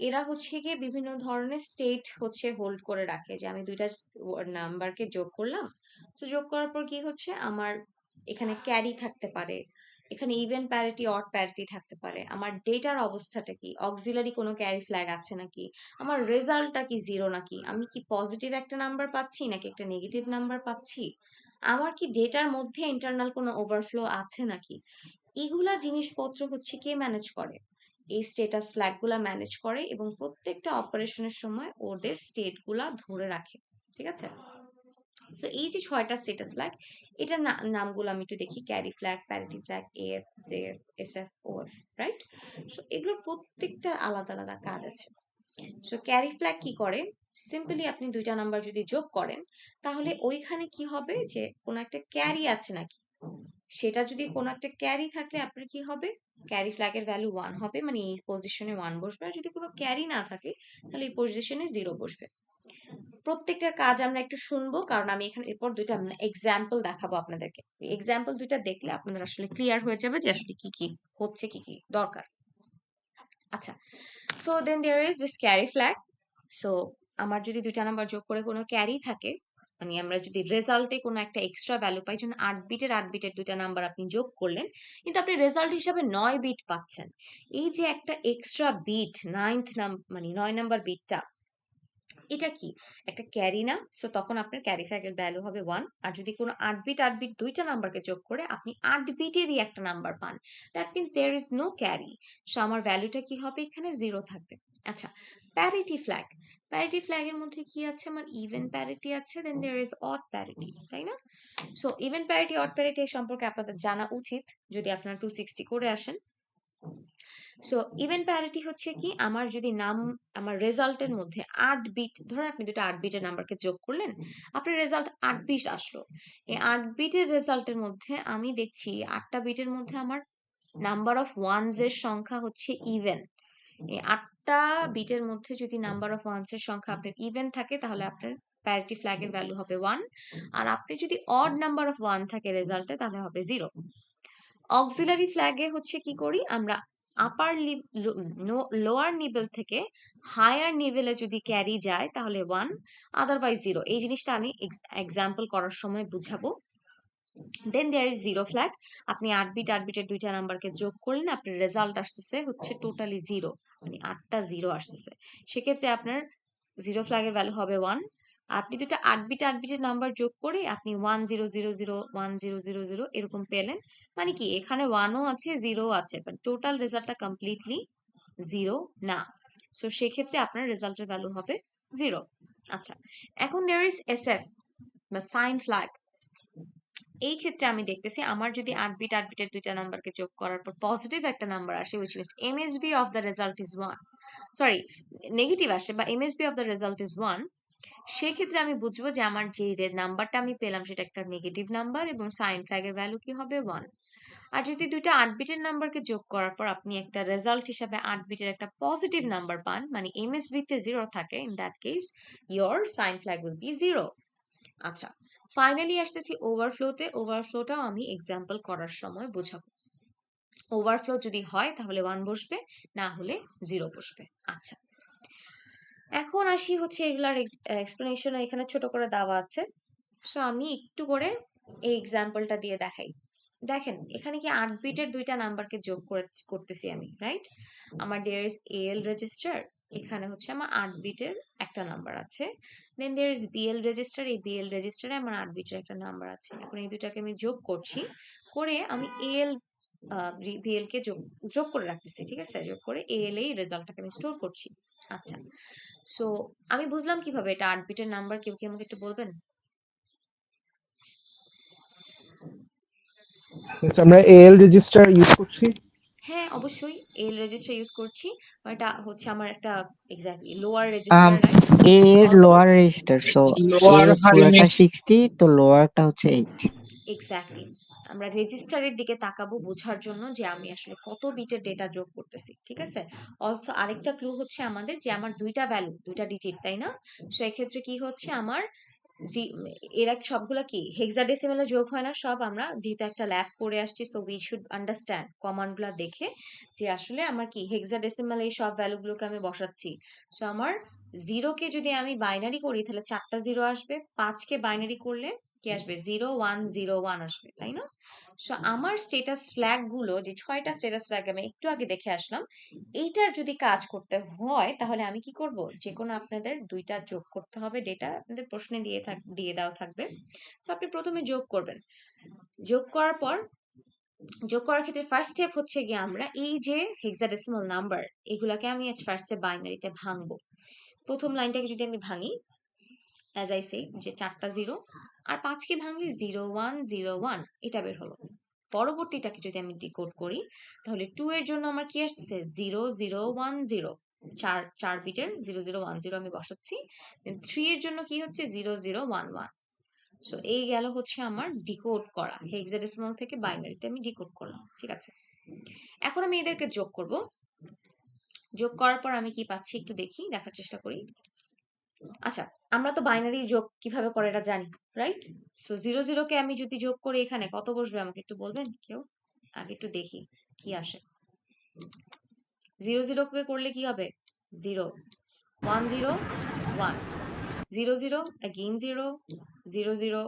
এরা হচ্ছে গিয়ে বিভিন্ন ধরনের স্টেট হচ্ছে হোল্ড করে রাখে। যে আমি দুইটা নাম্বারকে যোগ করলাম, তো যোগ করার পর কি হচ্ছে, আমার এখানে ক্যারি থাকতে পারে, এখানে ইভেন প্যারিটি অড প্যারিটি থাকতে পারে, আমার ডেটার অবস্থাটা কি, অক্সিলারি কোনো ক্যারি ফ্ল্যাগ আছে নাকি, আমার রেজাল্টটা কি জিরো নাকি, আমি কি পজিটিভ একটা নাম্বার পাচ্ছি নাকি একটা নেগেটিভ নাম্বার পাচ্ছি, আমার কি ডেটার মধ্যে ইন্টারনাল কোনো ওভারফ্লো আছে নাকি, এগুলা জিনিসপত্র হচ্ছে কে ম্যানেজ করে, এই স্ট্যাটাস ফ্ল্যাগ গুলা ম্যানেজ করে এবং প্রত্যেকটা অপারেশনের সময় ওদের স্টেট গুলা ধরে রাখে, ঠিক আছে? তো এই যে 6টা স্ট্যাটাস ফ্ল্যাগ, এটার নামগুলো আমি একটু দেখি, carry flag, parity flag, AF, JF, SF, of, right? So এগুলোর প্রত্যেকটার আলাদা আলাদা কাজ আছে। সো ক্যারি ফ্ল্যাগ কি করে, সিম্পলি আপনি দুইটা নাম্বার যদি যোগ করেন, তাহলে ওইখানে কি হবে যে কোনো একটা ক্যারি আছে নাকি, সেটা যদি কোনো একটা ক্যারি থাকলে আপনার কি হবে, ক্যারি ফ্ল্যাগের ভ্যালু 1 হবে, মানে এই পজিশনে 1 বসবে। আর যদি কোনো ক্যারি না থাকে তাহলে এই পজিশনে 0 বসবে। প্রত্যেকটার কাজ আমরা একটু শুনবো, কারণ আমি এখানে এরপর দুইটা এক্সাম্পল দেখাবো আপনাদেরকে। এক্সাম্পল দুইটা দেখলে আপনাদের আসলে ক্লিয়ার হয়ে যাবে যে আসলে কি কি হচ্ছে, কি কি দরকার। আচ্ছা, so then there is this carry flag. So আমার যদি দুইটা নাম্বার যোগ করে কোনো ক্যারি থাকে, মানে আমরা যদি রেজাল্টে কোনো একটা এক্সট্রা ভ্যালু পাই, যেমন 8 বিটের দুইটা নাম্বার আপনি যোগ করলেন, কিন্তু আপনি রেজাল্ট হিসাবে 9 বিট পাচ্ছেন। এই যে একটা এক্সট্রা বিট, মানে 9 নাম্বার বিটটা, এটা কি একটা ক্যারি না? সো তখন আপনার ক্যারি ফ্ল্যাগের ভ্যালু হবে 1। আর যদি কোনো 8 বিট দুইটা নাম্বারকে যোগ করে আপনি 8 বিটেরই একটা নাম্বার পান, that means there is no carry. So আমার ভ্যালুটা কি হবে, এখানে 0 থাকবে। আচ্ছা, প্যারিটি ফ্ল্যাগ, প্যারিটি ফ্ল্যাগের মধ্যে কি আছে, আমার ইভেন প্যারিটি আছে, দেন দেয়ার ইজ অড প্যারিটি, তাই না? So even parity odd parity সম্পর্কে আপনাদের জানা উচিত যদি আপনারা 260 করে আসেন। সো ইভেন প্যারিটি হচ্ছে কি, আমার যদি আমার রেজাল্টের মধ্যে 8 বিট, ধরেন আপনি দুটো 8 বিটের নাম্বারকে যোগ করলেন, আপনার রেজাল্ট 8 বিট আসলো। এই 8 বিটের রেজাল্টের মধ্যে আমি দেখছি 8টা বিটের মধ্যে আমার নাম্বার অফ ওয়ানস এর সংখ্যা হচ্ছে ইভেন। এই 8টা বিটের মধ্যে যদি নাম্বার অফ ওয়ানস এর সংখ্যা আপনার ইভেন থাকে, তাহলে আপনার প্যারিটি ফ্ল্যাগের ভ্যালু হবে 1। আর আপনি যদি অড নাম্বার অফ 1 থাকে রেজাল্টে, তাহলে হবে 0। অক্সিলারি ফ্ল্যাগে হচ্ছে কি করি আমরা, আপার লোয়ার নিভেল থেকে হায়ার নিভেলে যদি ক্যারি যায় তাহলে 1, আদারওয়াইজ 0। এই জিনিসটা আমি এক্সাম্পল করার সময় বুঝাবো। দেন দেয়ার ইজ 0 ফ্ল্যাগ, আপনি 8 বিটের দুইটা নাম্বারকে যোগ করলেন, আপনার রেজাল্ট আসতেছে হচ্ছে টোটালি 0, মানে 8টা 0 আসতেছে। সেক্ষেত্রে আপনার 0 ফ্ল্যাগের ভ্যালু হবে 1। আপনি দুটো 8 বিটের নাম্বার যোগ করে আপনি 1000 এরকম পেলেন, মানে কি এখানে 1ও আছে 0ও আছে, বাট টোটাল রেজাল্টটা কমপ্লিটলি 0 না। সো সেক্ষেত্রে আপনার রেজাল্টের ভ্যালু হবে 0। আচ্ছা, এখন দেয়ার ইজ এসএফ বা সাইন ফ্ল্যাগ। এই ক্ষেত্রে আমি দেখতেছি আমার যদি 8 বিটের দুইটা নাম্বারকে যোগ করার পর পজিটিভ একটা নাম্বার আসে, which means MSB of the result is 1, sorry negative আসে বা MSB of the result is 1, সেক্ষেত্রে আমি বুঝবো যে আমার যে নাম্বারটা আমি পেলাম সেটা একটা নেগেটিভ নাম্বার এবং সাইন ফ্ল্যাগের ভ্যালু কি হবে 1। আর যদি দুইটা 8 বিটের নাম্বারকে যোগ করার পর আপনি একটা রেজাল্ট হিসাবে 8 বিটের একটা পজিটিভ নাম্বার পান, মানে MSB তে 0 থাকে, in that case your sign flag will be 0। আচ্ছা, ফাইনালি আসতেছি ওভারফ্লোতে। ওভারফ্লোটাও আমি এক্সাম্পল করার সময় বোঝাবো। ওভারফ্লো যদি হয় তাহলে 1 বসবে, না হলে 0 বসবে। আচ্ছা, এখন আসি হচ্ছে এগুলার এক্সপ্লেনেশন এখানে ছোট করে দেওয়া আছে। সো আমি একটু করে এই এক্সাম্পলটা দিয়ে দেখাই। দেখেন এখানে কি 8 বিটের দুইটা নাম্বারকে যোগ করতেছি আমি, রাইট? আমার দেয়ার ইজ এএল রেজিস্টার, এখানে হচ্ছে আমার 8 বিটের একটা নাম্বার আছে। দেন দেয়ার ইজ বিএল রেজিস্টার, এই বিএল রেজিস্টারে আমার 8 বিটের একটা নাম্বার আছে। এখন এই দুটাকে আমি যোগ করছি, করে আমি এএল বিএল কে যোগ করে রাখতেছি, ঠিক আছে? যোগ করে এএল এই রেজাল্টটাকে আমি স্টোর করছি। আচ্ছা, সো আমি বুঝলাম কিভাবে এটা 8 বিটের নাম্বার, কেউ কি আমাকে একটু বলবেন? আমরা এএল রেজিস্টার ইউজ করছি। হ্যাঁ অবশ্যই এল রেজিস্টার ইউজ করছি, এটা হচ্ছে আমার একটা এক্স্যাক্টলি লোয়ার রেজিস্টার, রাইট? এ এর অলসো লোয়ার রেজিস্টার, সো এ Lower পুরাটা Harimex. 60, তো লোয়ারটা হচ্ছে 8। এক্স্যাক্টলি আমরা রেজিস্টারের দিকে তাকাবো বোঝার জন্য যে আমি আসলে কত বিটের ডেটা যোগ করতেছি, ঠিক আছে? অলসো আরেকটা ক্লু হচ্ছে আমাদের যে আমার দুইটা ভ্যালু, দুইটা ডিজিট, তাই না? সো এক্ষেত্রে কি হচ্ছে আমার এরা সবগুলা কি হেক্সাডেসিমালে যোগ হয় না সব, আমরা যেহেতু একটা ল্যাব করে আসছি, সো উই শুড আন্ডারস্ট্যান্ড কমান্ডগুলা দেখে যে আসলে আমার কি হেক্সাডেসিমালে এই সব ভ্যালুগুলোকে আমি বসাচ্ছি। সো আমার 0 কে যদি আমি বাইনারি করি তাহলে 4টা 0 আসবে, 5 কে বাইনারি করলে কি আসবে 0101 আসবে, তাই না? সো আমার স্ট্যাটাস ফ্ল্যাগ গুলো যে 6টা স্ট্যাটাস ফ্ল্যাগ আমি একটু আগে দেখে আসলাম, এইটার যদি কাজ করতে হয় তাহলে আমি কি করব, যে কোনো আপনাদের দুইটা যোগ করতে হবে, ডেটা আপনাদের প্রশ্নে দিয়ে দেওয়া থাকবে। সো আপনি প্রথমে যোগ করবেন, যোগ করার পর যোগ করার ক্ষেত্রে ফার্স্ট স্টেপ হচ্ছে গিয়ে আমরা এই যে হেক্সাডেসিমাল নাম্বার এগুলাকে আমি আজ ফার্স্টে বাইনারিতে ভাঙবো। প্রথম লাইনটাকে যদি আমি ভাঙি অ্যাজ আই সে যে 4টা 0 আর 5কে ভাঙলে 0101 এটা বের হলো। পরবর্তীটাকে যদি আমি ডিকোড করি তাহলে 2 এর জন্য আমার কি আসছে 0010, 4 বিটের 0010 আমি বসাচ্ছি। 3 এর জন্য কি হচ্ছে 0011। সো এই গেল হচ্ছে আমার ডিকোড করা, হেক্সাডেসিমাল থেকে বাইনারিতে আমি ডিকোড করলাম, ঠিক আছে? এখন আমি এদেরকে যোগ করব, যোগ করার পর আমি কি পাচ্ছি একটু দেখি, দেখার চেষ্টা করি। আচ্ছা আমরা তো বাইনারি যোগ কিভাবে করে এটা জানি, রাইট? সো 00 কে আমি যদি যোগ করি এখানে কত বসবে আমাকে একটু বলবেন কেউ? আগে একটু দেখি কি আসে। 00 কে করলে কি হবে 0 10 1 00 again 0 00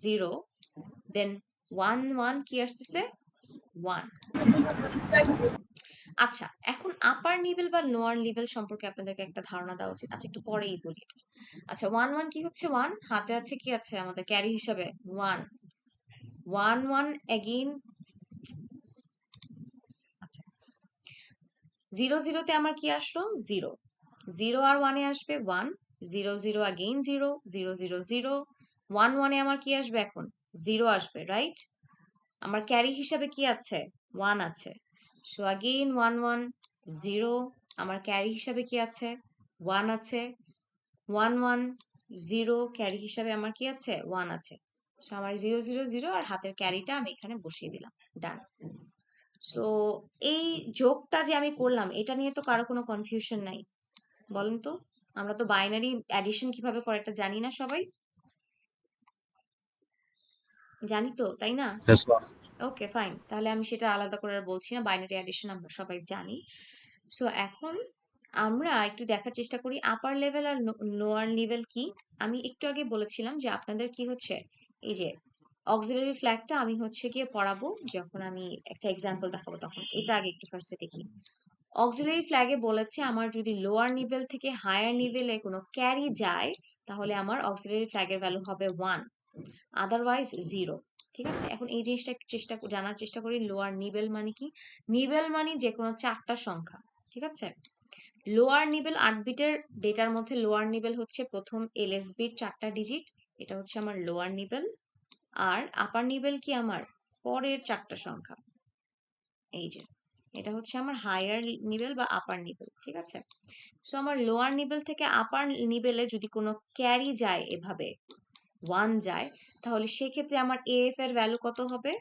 0 দেন 1 1 কি আসতেছে 1। আচ্ছা এখন আপার নিভেল বা লোয়ার নিভেল সম্পর্কে আপনাদেরকে একটা ধারণা দেওয়া উচিত, আচ্ছা একটু পরেই বলি। আচ্ছা 1 1 কি হচ্ছে 1, হাতে আছে কি আছে আমাদের ক্যারি হিসাবে 1 1 1 again। আচ্ছা 0 0 তে আমার কি আসলো 0 0 আর 1 এ আসবে 1 0 0 again 0 0 0 0 1 1 এ আমার কি আসবে এখন 0 আসবে, রাইট? আমার ক্যারি হিসাবে কি আছে 1 আছে, সো again 1 1 0 আমার ক্যারি হিসাবে কি আছে 1 আছে, 1 1 0 ক্যারি হিসাবে আমার কি আছে 1 আছে। সো আমার 0 0 0 আর হাতের ক্যারিটা আমি এখানে বসিয়ে দিলাম, ডান। সো এই যোগটা যে আমি করলাম এটা নিয়ে তো কারো কোনো কনফিউশন নাই, বলেন তো? আমরা তো বাইনারি অ্যাডিশন কিভাবে করে এটা জানি না সবাই, জানি তো তাই না? Yes, ma'am. ওকে ফাইন, তাহলে আমি সেটা আলাদা করে আর বলছি না, বাইনারি অ্যাডিশন আমরা সবাই জানি। সো এখন আমরা একটু দেখার চেষ্টা করি আপার লেভেল আর লোয়ার লেভেল কি। আমি একটু আগে বলেছিলাম যে আপনাদের কি হচ্ছে এই যে অক্সিলারি ফ্ল্যাগটা আমি হচ্ছে গিয়ে পড়াবো যখন আমি একটা এক্সাম্পল দেখাবো তখন, এটা আগে একটু ফার্স্টে দেখি। অক্সিলারি ফ্ল্যাগে বলেছে আমার যদি লোয়ার নিভেল থেকে হায়ার নিভেলে কোনো ক্যারি যায় তাহলে আমার অক্সিলারি ফ্ল্যাগের ভ্যালু হবে 1, আদারওয়াইজ 0, ঠিক আছে? এখন এই জিনিসটা একটু জানার চেষ্টা করি লোয়ার নিভেল মানে কি। নিভেল মানে যে কোনো 4টা সংখ্যা, ঠিক আছে? লোয়ার নিভেল 8 বিটের ডেটার মধ্যে লোয়ার নিভেল হচ্ছে প্রথম এলএস বিট 4টা ডিজিট, এটা হচ্ছে আমার লোয়ার নিভেল। আর আপার নিভেল কি আমার পরের 4টা সংখ্যা, এই যে এটা হচ্ছে আমার হায়ার নিভেল বা আপার নিভেল, ঠিক আছে? সো আমার লোয়ার নিভেল থেকে আপার নিভেলে যদি কোনো ক্যারি যায় এভাবে 1 যায় তাহলে সেক্ষেত্রে আমার এএফ এর ভ্যালু কত হবে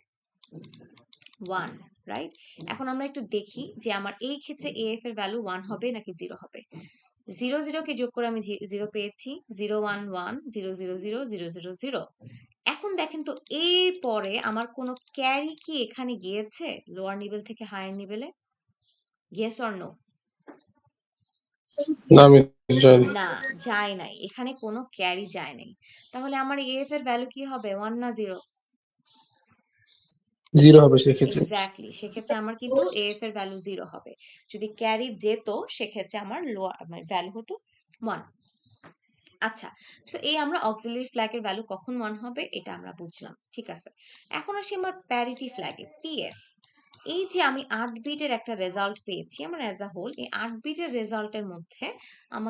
1, রাইট? এখন আমরা একটু দেখি যে আমার এই ক্ষেত্রে এএফ এর ভ্যালু 1 হবে নাকি 0 হবে। 0 0 কে যোগ করে আমি 0 পেয়েছি, 0 1 1 0 0 0 0 0 0। এখন দেখেন তো এর পরে আমার কোনো ক্যারি কি এখানে গিয়েছে লোয়ার নিভেল থেকে হায়ার নিভেলে? Yes or no? না আমি জানি না যায় নাই, এখানে কোনো ক্যারি যায় নাই। তাহলে আমার এএফ এর ভ্যালু কি হবে 1 না 0? 0 হবে সেক্ষেত্রে। এক্স্যাক্টলি, সেক্ষেত্রে আমার কিন্তু এএফ এর ভ্যালু 0 হবে। যদি ক্যারি যেত সেক্ষেত্রে আমার লোয়ার ভ্যালু হতো 1। আচ্ছা সো এই আমরা অক্সিলারি ফ্ল্যাগের ভ্যালু কখন 1 হবে এটা আমরা বুঝলাম, ঠিক আছে? এখন আসি আমার প্যারিটি ফ্ল্যাগে পিএফ। এই যে আমি 8 বিটের একটা রেজাল্ট পেয়েছি আমার অ্যাজ আ হোল, এই 8 বিটের রেজাল্টের মধ্যে আমি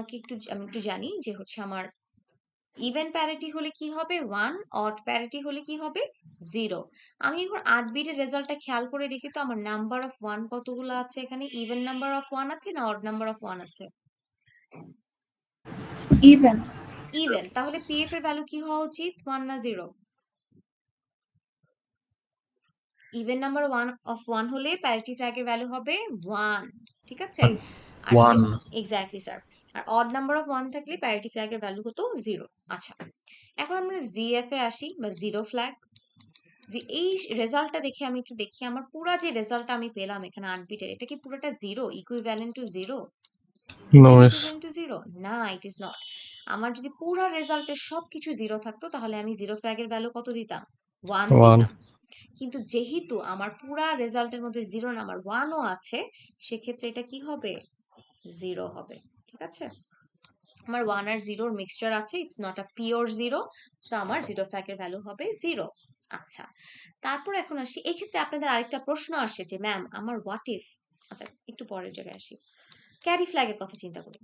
একটু জানি যে হচ্ছে আমার ইভেন প্যারিটি হলে কি হবে 1, অড প্যারিটি হলে কি হবে 0। আমি এখন 8 বিটের রেজাল্টটা খেয়াল করে দেখি তো আমার নাম্বার অফ 1 কতগুলো আছে এখানে, ইভেন নাম্বার অফ 1 আছে না অড নাম্বার অফ 1 আছে? Even. ইভেন, তাহলে পিএফ এর ভ্যালু কি হওয়া উচিত 1 না 0? ইভেন নাম্বার 1 হলে প্যারিটি ফ্ল্যাগের ভ্যালু হবে 1, ঠিক আছে? আর যদি 1 এক্স্যাক্টলি স্যার, আর অড নাম্বার অফ 1 থাকলে প্যারিটি ফ্ল্যাগের ভ্যালু হতো 0। আচ্ছা, এখন আমরা জিএফ এ আসি বা জিরো ফ্ল্যাগ। যে এই রেজাল্টটা দেখে আমি একটু দেখি আমার পুরা যে রেজাল্টটা আমি পেলাম এখানে 8 বিটের, এটা কি পুরোটা 0, equivalent to 0? No, is it miss. Equivalent to 0? না, ইট ইজ নট। আমার যদি পুরা রেজাল্টের সবকিছু 0 থাকতো তাহলে আমি জিরো ফ্ল্যাগের ভ্যালু কত দিতাম? 1 1 দিতাম। কিন্তু যেহেতু আমার পুরা রেজাল্টের মধ্যে 0 না, আমার 1ও আছে, সেক্ষেত্রে এটা কি হবে? 0 হবে, ঠিক আছে? আমার 1 আর 0 মিক্সচার আছে, it's not a pure 0, so আমার জিরো ফ্ল্যাগের ভ্যালু হবে 0। আচ্ছা, তারপর এখন আসি, এই ক্ষেত্রে আপনাদের আরেকটা প্রশ্ন আসে যে ম্যাম আমার হোয়াট ইফ, আচ্ছা একটু পরের জায়গায় আসি, ক্যারি ফ্ল্যাগের কথা চিন্তা করি।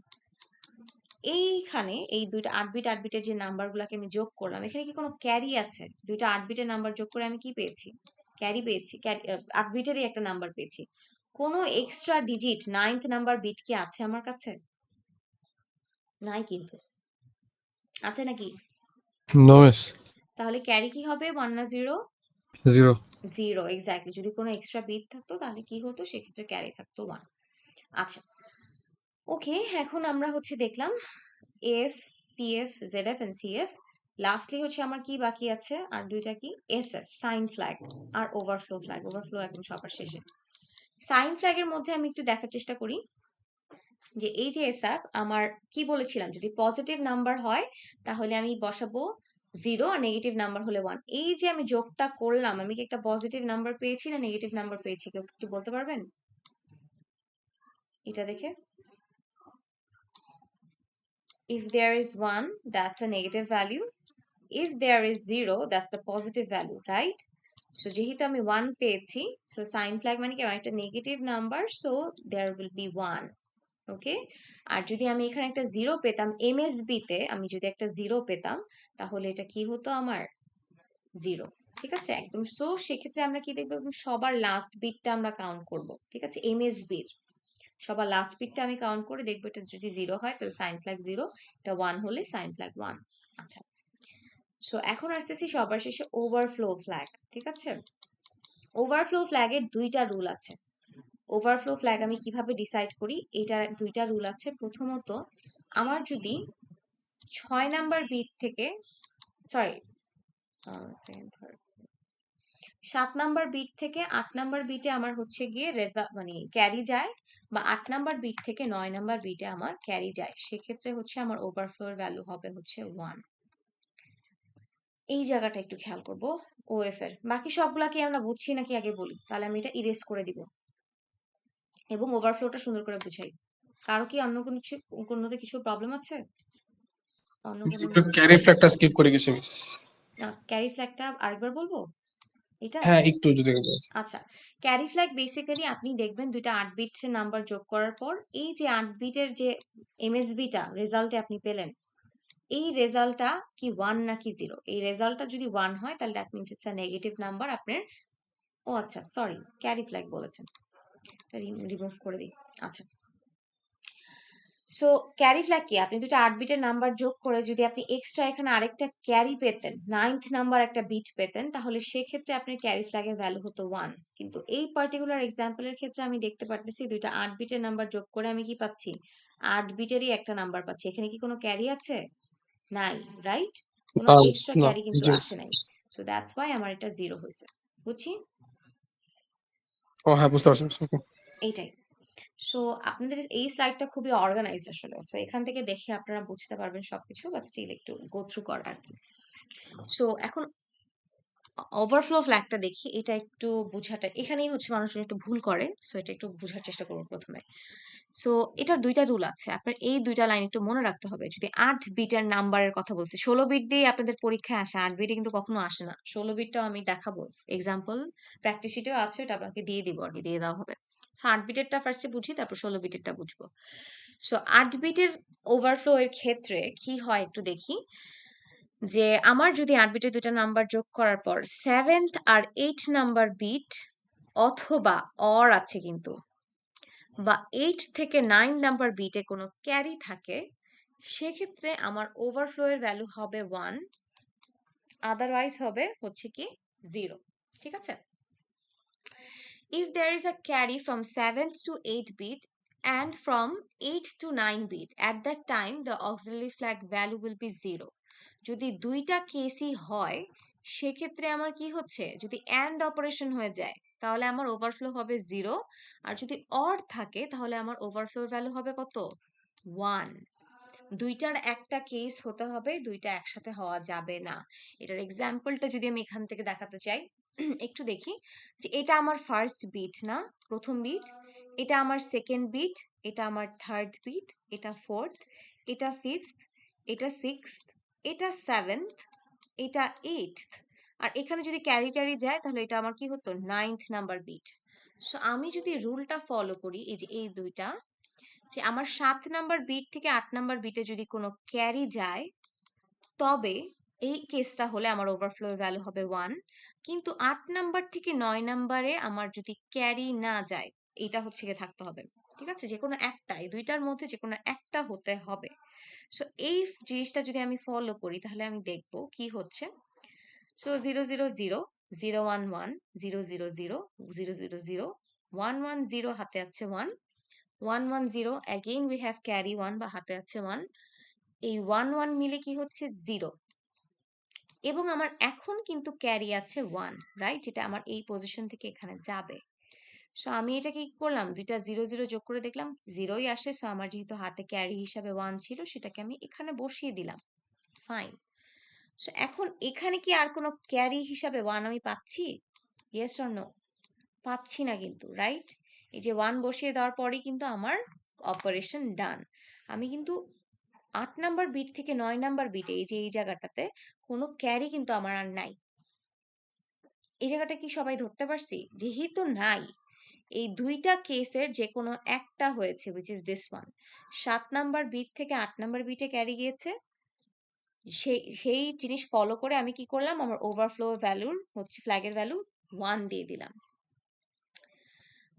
এইখানে এই দুইটা 8 বিটের যে নাম্বারগুলোকে আমি যোগ করলাম, এখানে কি কোনো ক্যারি আছে? দুইটা 8 বিটের নাম্বার যোগ করে আমি কি পেয়েছি? ক্যারি পেয়েছি। 8 বিটেরই একটা নাম্বার পেয়েছি। কোনো extra digit 9th number bit কি আছে আমার কাছে? নাই কিন্তু, আছে নাকি? No, miss. তাহলে ক্যারি কি হবে 1 না 0? 0 0, এক্স্যাক্টলি। যদি কোনো এক্সট্রা বিট থাকতো তাহলে কি হতো? সেক্ষেত্রে ক্যারি থাকতো 1। আচ্ছা, ওকে, এখন আমরা হচ্ছে দেখলাম F, PF, ZF and CF. Lastly হচ্ছে আমার কি বাকি আছে? আর দুইটা কি? এসএফ, সাইন ফ্ল্যাগ, আর ওভারফ্লো ফ্ল্যাগ। ওভারফ্লো একদম সবার শেষে। সাইন ফ্ল্যাগের মধ্যে আমি একটু দেখার চেষ্টা করি যে এই যে এসএফ আমার কি বলেছিলাম, যদি পজিটিভ নাম্বার হয় তাহলে আমি বসাবো 0, আর নেগেটিভ নাম্বার হলে 1। এই যে আমি যোগটা করলাম, আমি কি একটা পজিটিভ নাম্বার পেয়েছি না নেগেটিভ নাম্বার পেয়েছি? কেউ একটু বলতে পারবেন এটা দেখে? If there is 1, that's a negative value. If there is 0, that's a positive value, right? So যেহেতু আমি 1 পেয়েছি, so sign flag মানে কি? আমার একটা negative number, so there will be 1. ওকে, আর যদি আমি এখানে একটা 0 পেতাম, এমএসবি তে আমি যদি একটা 0 পেতাম তাহলে এটা কি হতো আমার? 0, ঠিক আছে একদম। সো সেক্ষেত্রে আমরা কি দেখবো? সবার লাস্ট বিটটা আমরা কাউন্ট করব, ঠিক আছে? এমএসবির সবার লাস্ট বিটটা আমি কাউন্ট করে দেখবো, এটা যদি 0 হয় তাহলে সাইন ফ্ল্যাগ 0, এটা 1 হলে সাইন ফ্ল্যাগ 1। আচ্ছা, সো এখন আসতেছি সবার শেষে ওভারফ্লো ফ্ল্যাগ, ঠিক আছে? ওভারফ্লো ফ্ল্যাগের দুইটা রুল আছে। ওভারফ্লো ফ্ল্যাগ আমি কিভাবে ডিসাইড করি? এটার দুইটা রুল আছে। প্রথমত, আমার যদি 6 নাম্বার বিট থেকে, সরি 7 নাম্বার বিট থেকে 8 নাম্বার বিটে আমার হচ্ছে গিয়ে মানে ক্যারি যায়, বা 8 নাম্বার বিট থেকে 9 নাম্বার বিটে আমার ক্যারি যায়, সেক্ষেত্রে হচ্ছে আমার ওভারফ্লোর ভ্যালু হবে হচ্ছে 1। এই জায়গাটা একটু খেয়াল করবো ওএফ এর। বাকি সবগুলা কি আমরা বুঝছি নাকি আগে বলি? তাহলে আমি এটা ইরেজ করে দিব এবং ওভারফ্লোটা সুন্দর করে বুঝাই। কারো কি অন্য কোনোতে কিছু প্রবলেম আছে? অন্য কোনো ক্যারি ফ্ল্যাগটা স্কিপ করে গেছি মিস। ক্যারি ফ্ল্যাগটা আরেকবার বলবো এটা? হ্যাঁ, একটু যদি আচ্ছা, ক্যারি ফ্ল্যাগ বেসিক্যালি আপনি দেখবেন দুইটা 8 বিট নাম্বার যোগ করার পর এই যে 8 বিটের যে এমএসবিটা রেজাল্টে আপনি পেলেন, এই রেজাল্টটা কি 1 নাকি 0? এই রেজাল্টটা যদি 1 হয় তাহলে that means it's a negative number আপনার। ও আচ্ছা, সরি, ক্যারি ফ্ল্যাগ বলেছেন, এটা রিমুভ করে দিই। আচ্ছা, সো ক্যারি ফ্ল্যাগ কি? আপনি দুটো 8 বিটের নাম্বার যোগ করে যদি আপনি এক্সট্রা এখানে আরেকটা ক্যারি পেতেন, 9th নাম্বার একটা বিট পেতেন, তাহলে সেক্ষেত্রে আপনার ক্যারি ফ্ল্যাগের ভ্যালু হতো 1। কিন্তু এই পার্টিকুলার এক্সাম্পলের ক্ষেত্রে আমি দেখতে পারতেছি দুইটা 8 বিটের নাম্বার যোগ করে আমি কি পাচ্ছি? 8 বিটেরই একটা নাম্বার পাচ্ছি। এখানে কি কোনো ক্যারি আছে? নাই, রাইট? কোনো এক্সট্রা না, ক্যারি কিন্তু আসে নাই। সো দ্যাটস ওয়াই আমার এটা 0 হয়েছে। বুঝছি? ও হ্যাঁ, বুঝতে পারছি। এইটাই। সো আপনাদের এই স্লাইডটা খুবই অর্গানাইজড আসলে, সো এখান থেকে দেখে আপনারা বুঝতে পারবেন সবকিছু, বাট স্টিল একটু গো থ্রু করা আর কি। সো এখন ওভারফ্লো ফ্ল্যাগটা দেখি, এটা একটু বোঝাটা এখানেই হচ্ছে মানুষজন একটু ভুল করে, সো এটা একটু বোঝার চেষ্টা করবো প্রথমে। সো এটার দুইটা রুল আছে, আপনার এই দুইটা লাইন একটু মনে রাখতে হবে। যদি 8 বিটের নাম্বারের কথা বলছি, 16 বিট দিয়ে আপনাদের পরীক্ষায় আসে, 8 বিটে কিন্তু কখনো আসে না। 16 বিটটাও আমি দেখাবো, এক্সাম্পল প্র্যাকটিস শিটেও আছে, এটা আপনাকে দিয়ে দিব আর কি, দিয়ে দেওয়া হবে। সো 8 বিটেরটা ফার্স্টে বুঝি, তারপর 16 বিটেরটা বুঝবো। সো 8 বিটের ওভারফ্লো এর ক্ষেত্রে কি হয় একটু দেখি। যে আমার যদি 8 বিটের দুইটা নাম্বার যোগ করার পর 7th আর 8 নাম্বার বিট অথবা অর আছে কিন্তু, বা 8 থেকে 9 নাম্বার বিটে কোনো ক্যারি থাকে, সেক্ষেত্রে আমার ওভারফ্লো এর ভ্যালু হবে 1, আদারওয়াইজ হবে হচ্ছে কি 0। ঠিক আছে? If there is a carry from 7th to 8 bit and from 8 to 9 bit, at that time the auxiliary flag value will be 0. যদি দুইটা কেসই হয়, সেক্ষেত্রে আমার কি হচ্ছে, যদি অ্যান্ড অপারেশন হয়ে যায় তাহলে আমার ওভারফ্লো হবে 0, আর যদি অর থাকে তাহলে আমার ওভারফ্লোর ভ্যালু হবে কত, 1। দুইটার একটা কেস হতে হবে, দুইটা একসাথে হওয়া যাবে না। এটার এক্সাম্পলটা যদি আমি এখান থেকে দেখাতে চাই, একটু দেখি যে এটা আমার ফার্স্ট বিট না, প্রথম বিট, এটা আমার সেকেন্ড বিট, এটা আমার থার্ড বিট, এটা ফোর্থ, এটা ফিফথ, এটা সিক্সথ, এটা সেভেন্থ, এটা এইটথ, আর এখানে যদি ক্যারি ট্যারি যায় তাহলে এটা আমার কি হতো, 9th নাম্বার বিট। সো আমি যদি রুলটা ফলো করি, এই যে এই দুইটা, যে আমার 7 নাম্বার বিট থেকে 8 নাম্বার বিটে যদি কোনো ক্যারি যায়, তবে এই কেসটা হলে আমার ওভারফ্লো ভ্যালু হবে 1। কিন্তু 8 নাম্বার থেকে 9 নাম্বারে আমার যদি ক্যারি না যায়, এটা হচ্ছে গিয়ে থাকতে হবে। ঠিক আছে? যে কোনো একটা, এই দুইটার মধ্যে যে কোনো একটা হতে হবে। সো এই জিনিসটা যদি আমি ফলো করি তাহলে আমি দেখব কি হচ্ছে। সো 0 0 0 0 1 1 0 0 0 0 0 0 1 1 0 হাতে আছে 1 1 1 0, again we have carry 1 বা হাতে আছে 1, এই 1 1 মিলে কি হচ্ছে 0, এবং আমার এখন কিন্তু ক্যারি আছে 1, রাইট? এটা আমার এই পজিশন থেকে এখানে যাবে। সো আমি এটা কি করলাম, দুইটা 0 0 যোগ করে দেখলাম 0ই আসে। সো আমার যেহেতু হাতে ক্যারি হিসাবে 1 ছিল, সেটাকে আমি এখানে বসিয়ে দিলাম, ফাইন। সো এখন এখানে কি আর কোনো ক্যারি হিসাবে 1 আমি পাচ্ছি? Yes or no? পাচ্ছি না কিন্তু, রাইট? এই যে 1 বসিয়ে দেওয়ার পরেই কিন্তু আমার অপারেশন ডান। আমি কিন্তু 8 নাম্বার বিট থেকে 9 নাম্বার বিটে, এই যে এই জায়গাটাতে কোনো ক্যারি কিন্তু আমার আর নাই। এই জায়গাটা কি সবাই ধরতে পারছি? যেহেতু নাই, এই দুইটা কেসের যে কোনো একটা হয়েছে, which is this one, 7 number bit থেকে 8 নাম্বার বিটে ক্যারি গিয়েছে, সেই জিনিস ফলো করে আমি কি করলাম, আমার ওভারফ্লো ভ্যালুর হচ্ছে ফ্ল্যাগের ভ্যালু 1 দিয়ে দিলাম।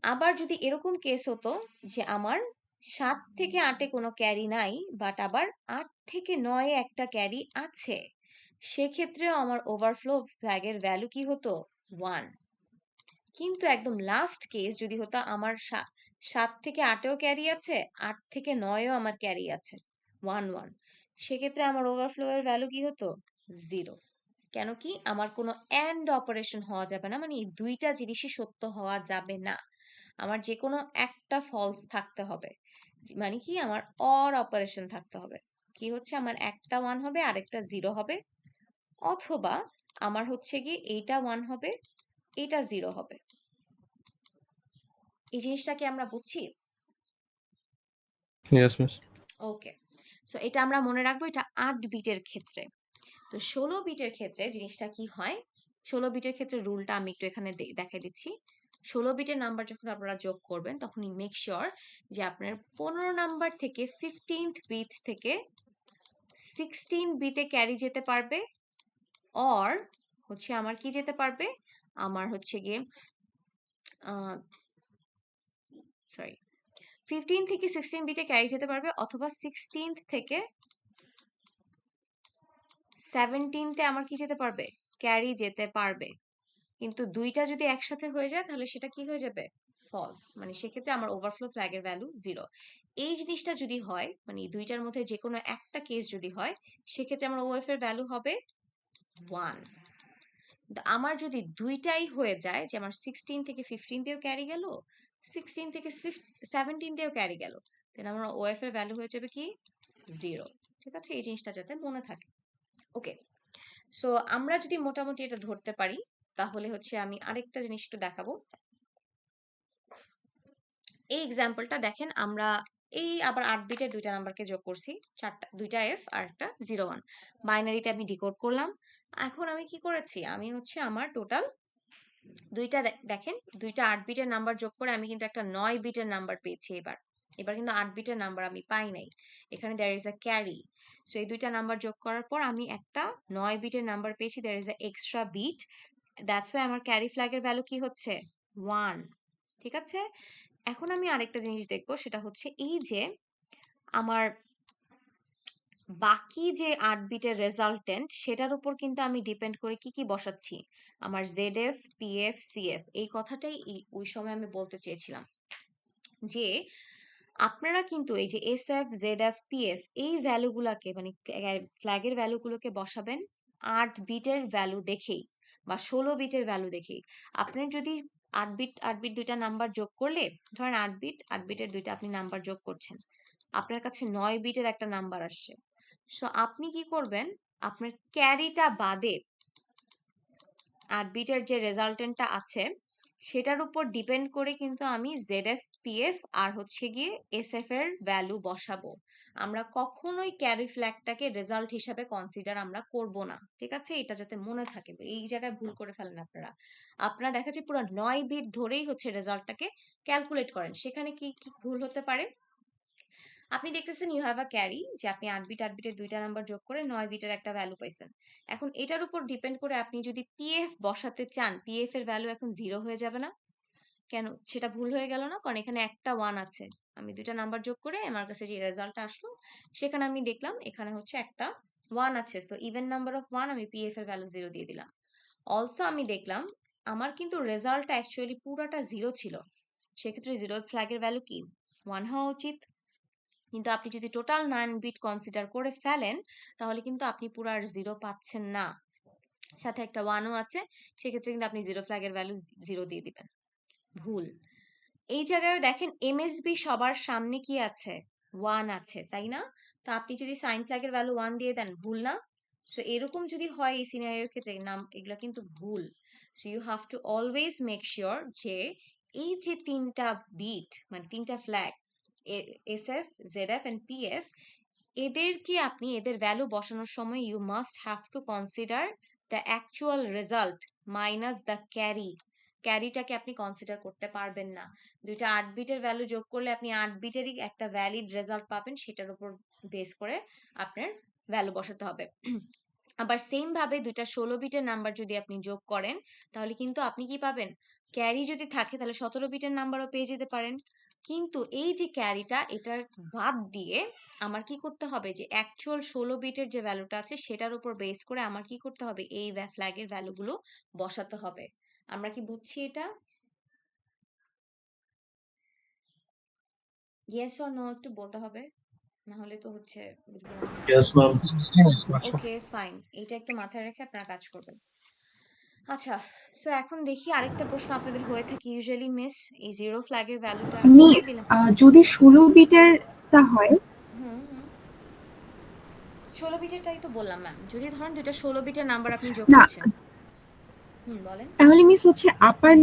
আবার যদি এরকম কেস হতো যে আমার 7 থেকে 8-এ কোনো ক্যারি নাই, বাট আবার 8 থেকে 9-এ একটা ক্যারি আছে, সেক্ষেত্রেও আমার ওভারফ্লো ফ্ল্যাগের ভ্যালু কি হতো, 1। কিন্তু একদম লাস্ট কেস যদি হতো আমার 7 থেকে 8-এও ক্যারি আছে, 8 থেকে 9-এও আমার ক্যারি আছে 1 1, সেক্ষেত্রে আমার ওভারফ্লো এর ভ্যালু কি হতো, 0। কেন কি, আমার কোনো অ্যান্ড অপারেশন হওয়া যাবে না, মানে এই দুইটা জিনিসই সত্য হওয়া যাবে না, আমার যে কোনো একটা ফলস থাকতে হবে। মানে কি, আমার অর অপারেশন থাকতে হবে। কি হচ্ছে, আমার একটা 1 হবে, আরেকটা 0 হবে, অথবা আমার হচ্ছে কি এইটা 1 হবে, এটা 0 হবে। এই জিনিসটাকে আমরা বুঝছি? Yes, miss. ওকে, সো এটা আমরা মনে রাখবো, এটা 8 বিটের ক্ষেত্রে। তো 16 বিটের ক্ষেত্রে জিনিসটা কি হয়, 16 বিটের ক্ষেত্রে রুলটা আমি একটু এখানে দেখাই দিচ্ছি। 16 বিটের নাম্বার যখন আপনারা যোগ করবেন, তখনই মেক শিওর যে আপনার 15 নাম্বার থেকে 15th বিট থেকে 16 বিটে ক্যারি যেতে পারবে, অর হচ্ছে আমার কি যেতে পারবে, আমার হচ্ছে গিয়ে সরি 15 থেকে 16 বিটে ক্যারি যেতে পারবে, অথবা 16th থেকে 17তে আমার কি যেতে পারবে, ক্যারি যেতে পারবে। কিন্তু দুইটা যদি একসাথে হয়ে যায় তাহলে সেটা কি হয়ে যাবে, ফলস, মানে সেক্ষেত্রে আমার ওভারফ্লো ফ্ল্যাগের ভ্যালু 0। এই জিনিসটা যদি হয়, মানে এই দুইটার মধ্যে যে কোনো একটা কেস যদি হয়, সেক্ষেত্রে আমার ওএফ এর ভ্যালু হবে 1। আমার যদি দুইটাই হয়ে যায়, যে আমার 16 থেকে 15তেও ক্যারি গেল, 16 থেকে 17তেও ক্যারি গেল, তাহলে আমার ওএফ এর ভ্যালু হয়ে যাবে কি 0। ঠিক আছে? এই জিনিসটা যাতে মনে থাকে। ওকে, সো আমরা যদি মোটামুটি এটা ধরতে পারি, তাহলে হচ্ছে আমি আরেকটা জিনিস একটু দেখাবো। এই এক্সাম্পলটা দেখেন, আমরা এই আবার 8 বিটের দুইটা নাম্বারকে যোগ করছি, দুইটা এফ আর একটা 0 1, বাইনারিতে আমি ডিকোড করলাম। এখন আমি কি করেছি, আমি হচ্ছে আমার টোটাল দুইটা দেখেন, দুইটা 8 বিটের নাম্বার যোগ করে আমি কিন্তু একটা 9 বিটের নাম্বার পেয়েছি এবার। এবার কিন্তু 8 বিটের নাম্বার আমি পাই নাই, এখানে there is a carry. So এই দুইটা নাম্বার যোগ করার পর আমি একটা 9 বিটের নাম্বার পেয়েছি, there is a extra bit, that's why আমার ক্যারি ফ্ল্যাগের ভ্যালু কি হচ্ছে 1। ঠিক আছে, এখন আমি আরেকটা জিনিস দেখবো, সেটা হচ্ছে এই যে আমার বাকি যে 8 বিটের রেজাল্টেন্ট সেটার উপর কিন্তু আমি ডিপেন্ড করে কি কি বসাচ্ছি, আমার জেডএফ পিএফ সিএফ। এই কথাটাই ওই সময় আমি বলতে চেয়েছিলাম যে আপনারা কিন্তু এই যে এসএফ জেডএফ পিএফ এই ভ্যালুগুলোকে মানে ফ্ল্যাগের ভ্যালুগুলোকে বসাবেন 8 বিটের ভ্যালু দেখেই বা 16 বিটের ভ্যালু দেখেই। আপনার যদি 8 বিট দুইটা নাম্বার যোগ করলে, ধরেন 8 বিটের দুইটা আপনি নাম্বার যোগ করছেন, আপনার কাছে 9 বিটের একটা নাম্বার আসছে। সো আপনি কি করবেন, আপনার ক্যারিটা বাদে 8 বিটের যে রেজাল্টেন্টটা আছে সেটার উপর ডিপেন্ড করে কিন্তু আমি জেডএফ পিএফ আর হচ্ছে গিয়ে এসএফ এর ভ্যালু বসাবো। আমরা কখনোই ক্যারি ফ্ল্যাগটাকে রেজাল্ট হিসাবে কনসিডার আমরা করব না, ঠিক আছে, এটা যাতে মনে থাকে। এই জায়গায় ভুল করে ফেলেন আপনারা। আপনারা দেখা যায় পুরো 9 বিট ধরেই হচ্ছে রেজাল্টটাকে ক্যালকুলেট করেন, সেখানে কি কি ভুল হতে পারে। আপনি দেখতেছেন ইউ হ্যাভ আ ক্যারি, যে আপনি 8 বিটের দুইটা নাম্বার যোগ করে 9 বিটের একটা ভ্যালু পাইছেন। এখন এটার উপর ডিপেন্ড করে আপনি যদি পিএফ বসাতে চান, পিএফ এর ভ্যালু এখন 0 হয়ে যাবে না? কেন সেটা ভুল হয়ে গেল না? কারণ এখানে একটা 1 আছে, আমি দুইটা নাম্বার যোগ করে আমার কাছে যে রেজাল্টটা আসলো সেখানে আমি দেখলাম এখানে হচ্ছে একটা 1 আছে। সো ইভেন নাম্বার অফ 1, আমি পিএফ এর ভ্যালু 0 দিয়ে দিলাম। অলসো আমি দেখলাম আমার কিন্তু রেজাল্টটা অ্যাকচুয়ালি পুরাটা 0 ছিল, সেক্ষেত্রে 0 ফ্ল্যাগের ভ্যালু কি 1 হওয়া উচিত। কিন্তু আপনি যদি টোটাল 9 বিট কনসিডার করে ফেলেন তাহলে কিন্তু আপনি পুরো আর 0 পাচ্ছেন না, সাথে একটা 1ও আছে, সেক্ষেত্রে কিন্তু আপনি 0 ফ্ল্যাগের ভ্যালু 0 দিয়ে দিবেন। ভুল। এই জায়গায় দেখেন এমএসবি সবার সামনে কি আছে 1 আছে, তাই না? তো আপনি যদি সাইন ফ্ল্যাগের ভ্যালু 1 দিয়ে দেন, ভুল না? সো এরকম যদি হয় এই সিনারিওর ক্ষেত্রে নাম এগুলো কিন্তু ভুল। So you have to always make sure যে এই যে তিনটা বিট মানে তিনটা flag SF ZF and PF, এদেরকে আপনি এদের ভ্যালু বসানোর সময় you must have to consider the actual result minus the carry. ক্যারিটাকে আপনি কনসিডার করতে পারবেন না। দুইটা 8 বিটের ভ্যালু যোগ করলে আপনি 8 বিটেরই একটা ভ্যালিড রেজাল্ট পাবেন, সেটার উপর বেস করে আপনার ভ্যালু বসাতে হবে। আবার সেম ভাবে দুইটা 16 বিটের নাম্বার যদি আপনি যোগ করেন তাহলে কিন্তু আপনি কি পাবেন, ক্যারি যদি থাকে তাহলে 17 বিটের নাম্বারও পেয়ে যেতে পারেন। কিন্তু এই যে ক্যারিটা এটার বাদ দিয়ে আমার কি করতে হবে, যে অ্যাকচুয়াল 16 বিটের যে ভ্যালুটা আছে সেটার উপর বেস করে আমার কি করতে হবে, এই ফ্ল্যাগের ভ্যালুগুলো বসাতে হবে। আমরা কি বুঝছি এটা? ইয়েস অর নো একটু বলতে হবে, না হলে তো হচ্ছে বুঝবো না। Yes, ma'am. ওকে ফাইন, এটা একটু মাথায় রেখে আপনারা কাজ করবেন। আচ্ছা, সো এখন দেখি আরেকটা প্রশ্ন আপনাদের হয়ে থাকে ইউজুয়ালি, মিস এই 0 ফ্ল্যাগের ভ্যালুটা মিস যদি 16 বিটেরটা হয় হুম হুম 16 বিটেরটাই তো বললাম ম্যাম, যদি ধরেন দুইটা 16 বিটের নাম্বার আপনি যোগ না, করছেন। বলেন। তাহলে মিস হচ্ছে আপার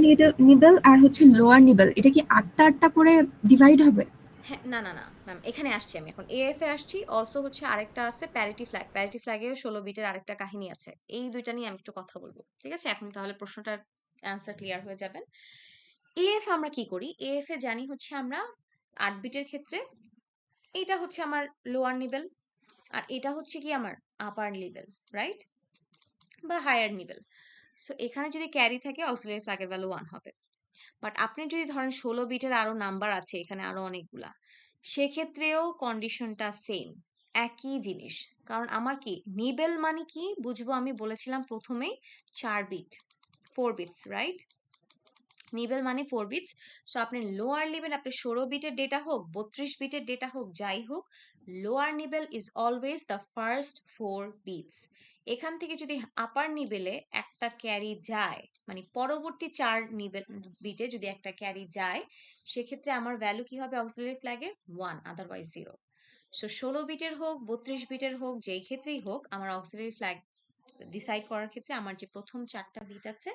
নিবেল আর হচ্ছে লোয়ার নিবেল, এটা কি 8টা 8টা করে ডিভাইড হবে? হ্যাঁ, না না না ম্যাম, এখানে আসছি আমি, এখন এএফ এ আসছি। অলসো হচ্ছে আরেকটা আছে প্যারিটি ফ্ল্যাগ, প্যারিটি ফ্ল্যাগেও 16 বিটের আরেকটা কাহিনী আছে। এই দুইটা নিয়ে আমি একটু কথা বলবো, ঠিক আছে? এখন তাহলে প্রশ্নটার অ্যান্সার ক্লিয়ার হয়ে যাবেন। এএফ আমরা কি করি, এএফ এ জানি হচ্ছে আমরা 8 বিটের ক্ষেত্রে এইটা হচ্ছে আমার লোয়ার নিবেল আর এটা হচ্ছে কি আমার আপার নিবেল, রাইট, বা হায়ার নিবেল। সো এখানে যদি ক্যারি থাকে অক্সিলারি ফ্ল্যাগের ভ্যালু 1 হবে। বাট আপনি যদি ধরেন 16 বিটের আরো নাম্বার আছে এখানে আরো অনেকগুলা, সেক্ষেত্রেও কন্ডিশনটা সেম, একই জিনিস। কারণ আমার কি নিবেল মানে কি বুঝবো, আমি বলেছিলাম প্রথমেই 4 বিট 4 বিটস, রাইট? নিবেল মানে 4 বিটস। সো আপনি লোয়ার নিবেল, আপনি 16 বিটের ডেটা হোক 32 বিটের ডেটা হোক যাই হোক, lower nibble is always the first 4 bits. এখান থেকে যদি আপার নিবেলে একটা ক্যারি যায়, মানে পরবর্তী 4 নিবেল বিটে যদি একটা ক্যারি যায়, সেক্ষেত্রে আমার ভ্যালু কি হবে অক্সিলারি ফ্ল্যাগের 1, আদারওয়াইজ 0। সো 16 বিটের হোক 32 বিটের হোক যেই ক্ষেত্রেই হোক, আমার অক্সিলারি ফ্ল্যাগ ডিসাইড করার ক্ষেত্রে আমার যে প্রথম 4টা বিট আছে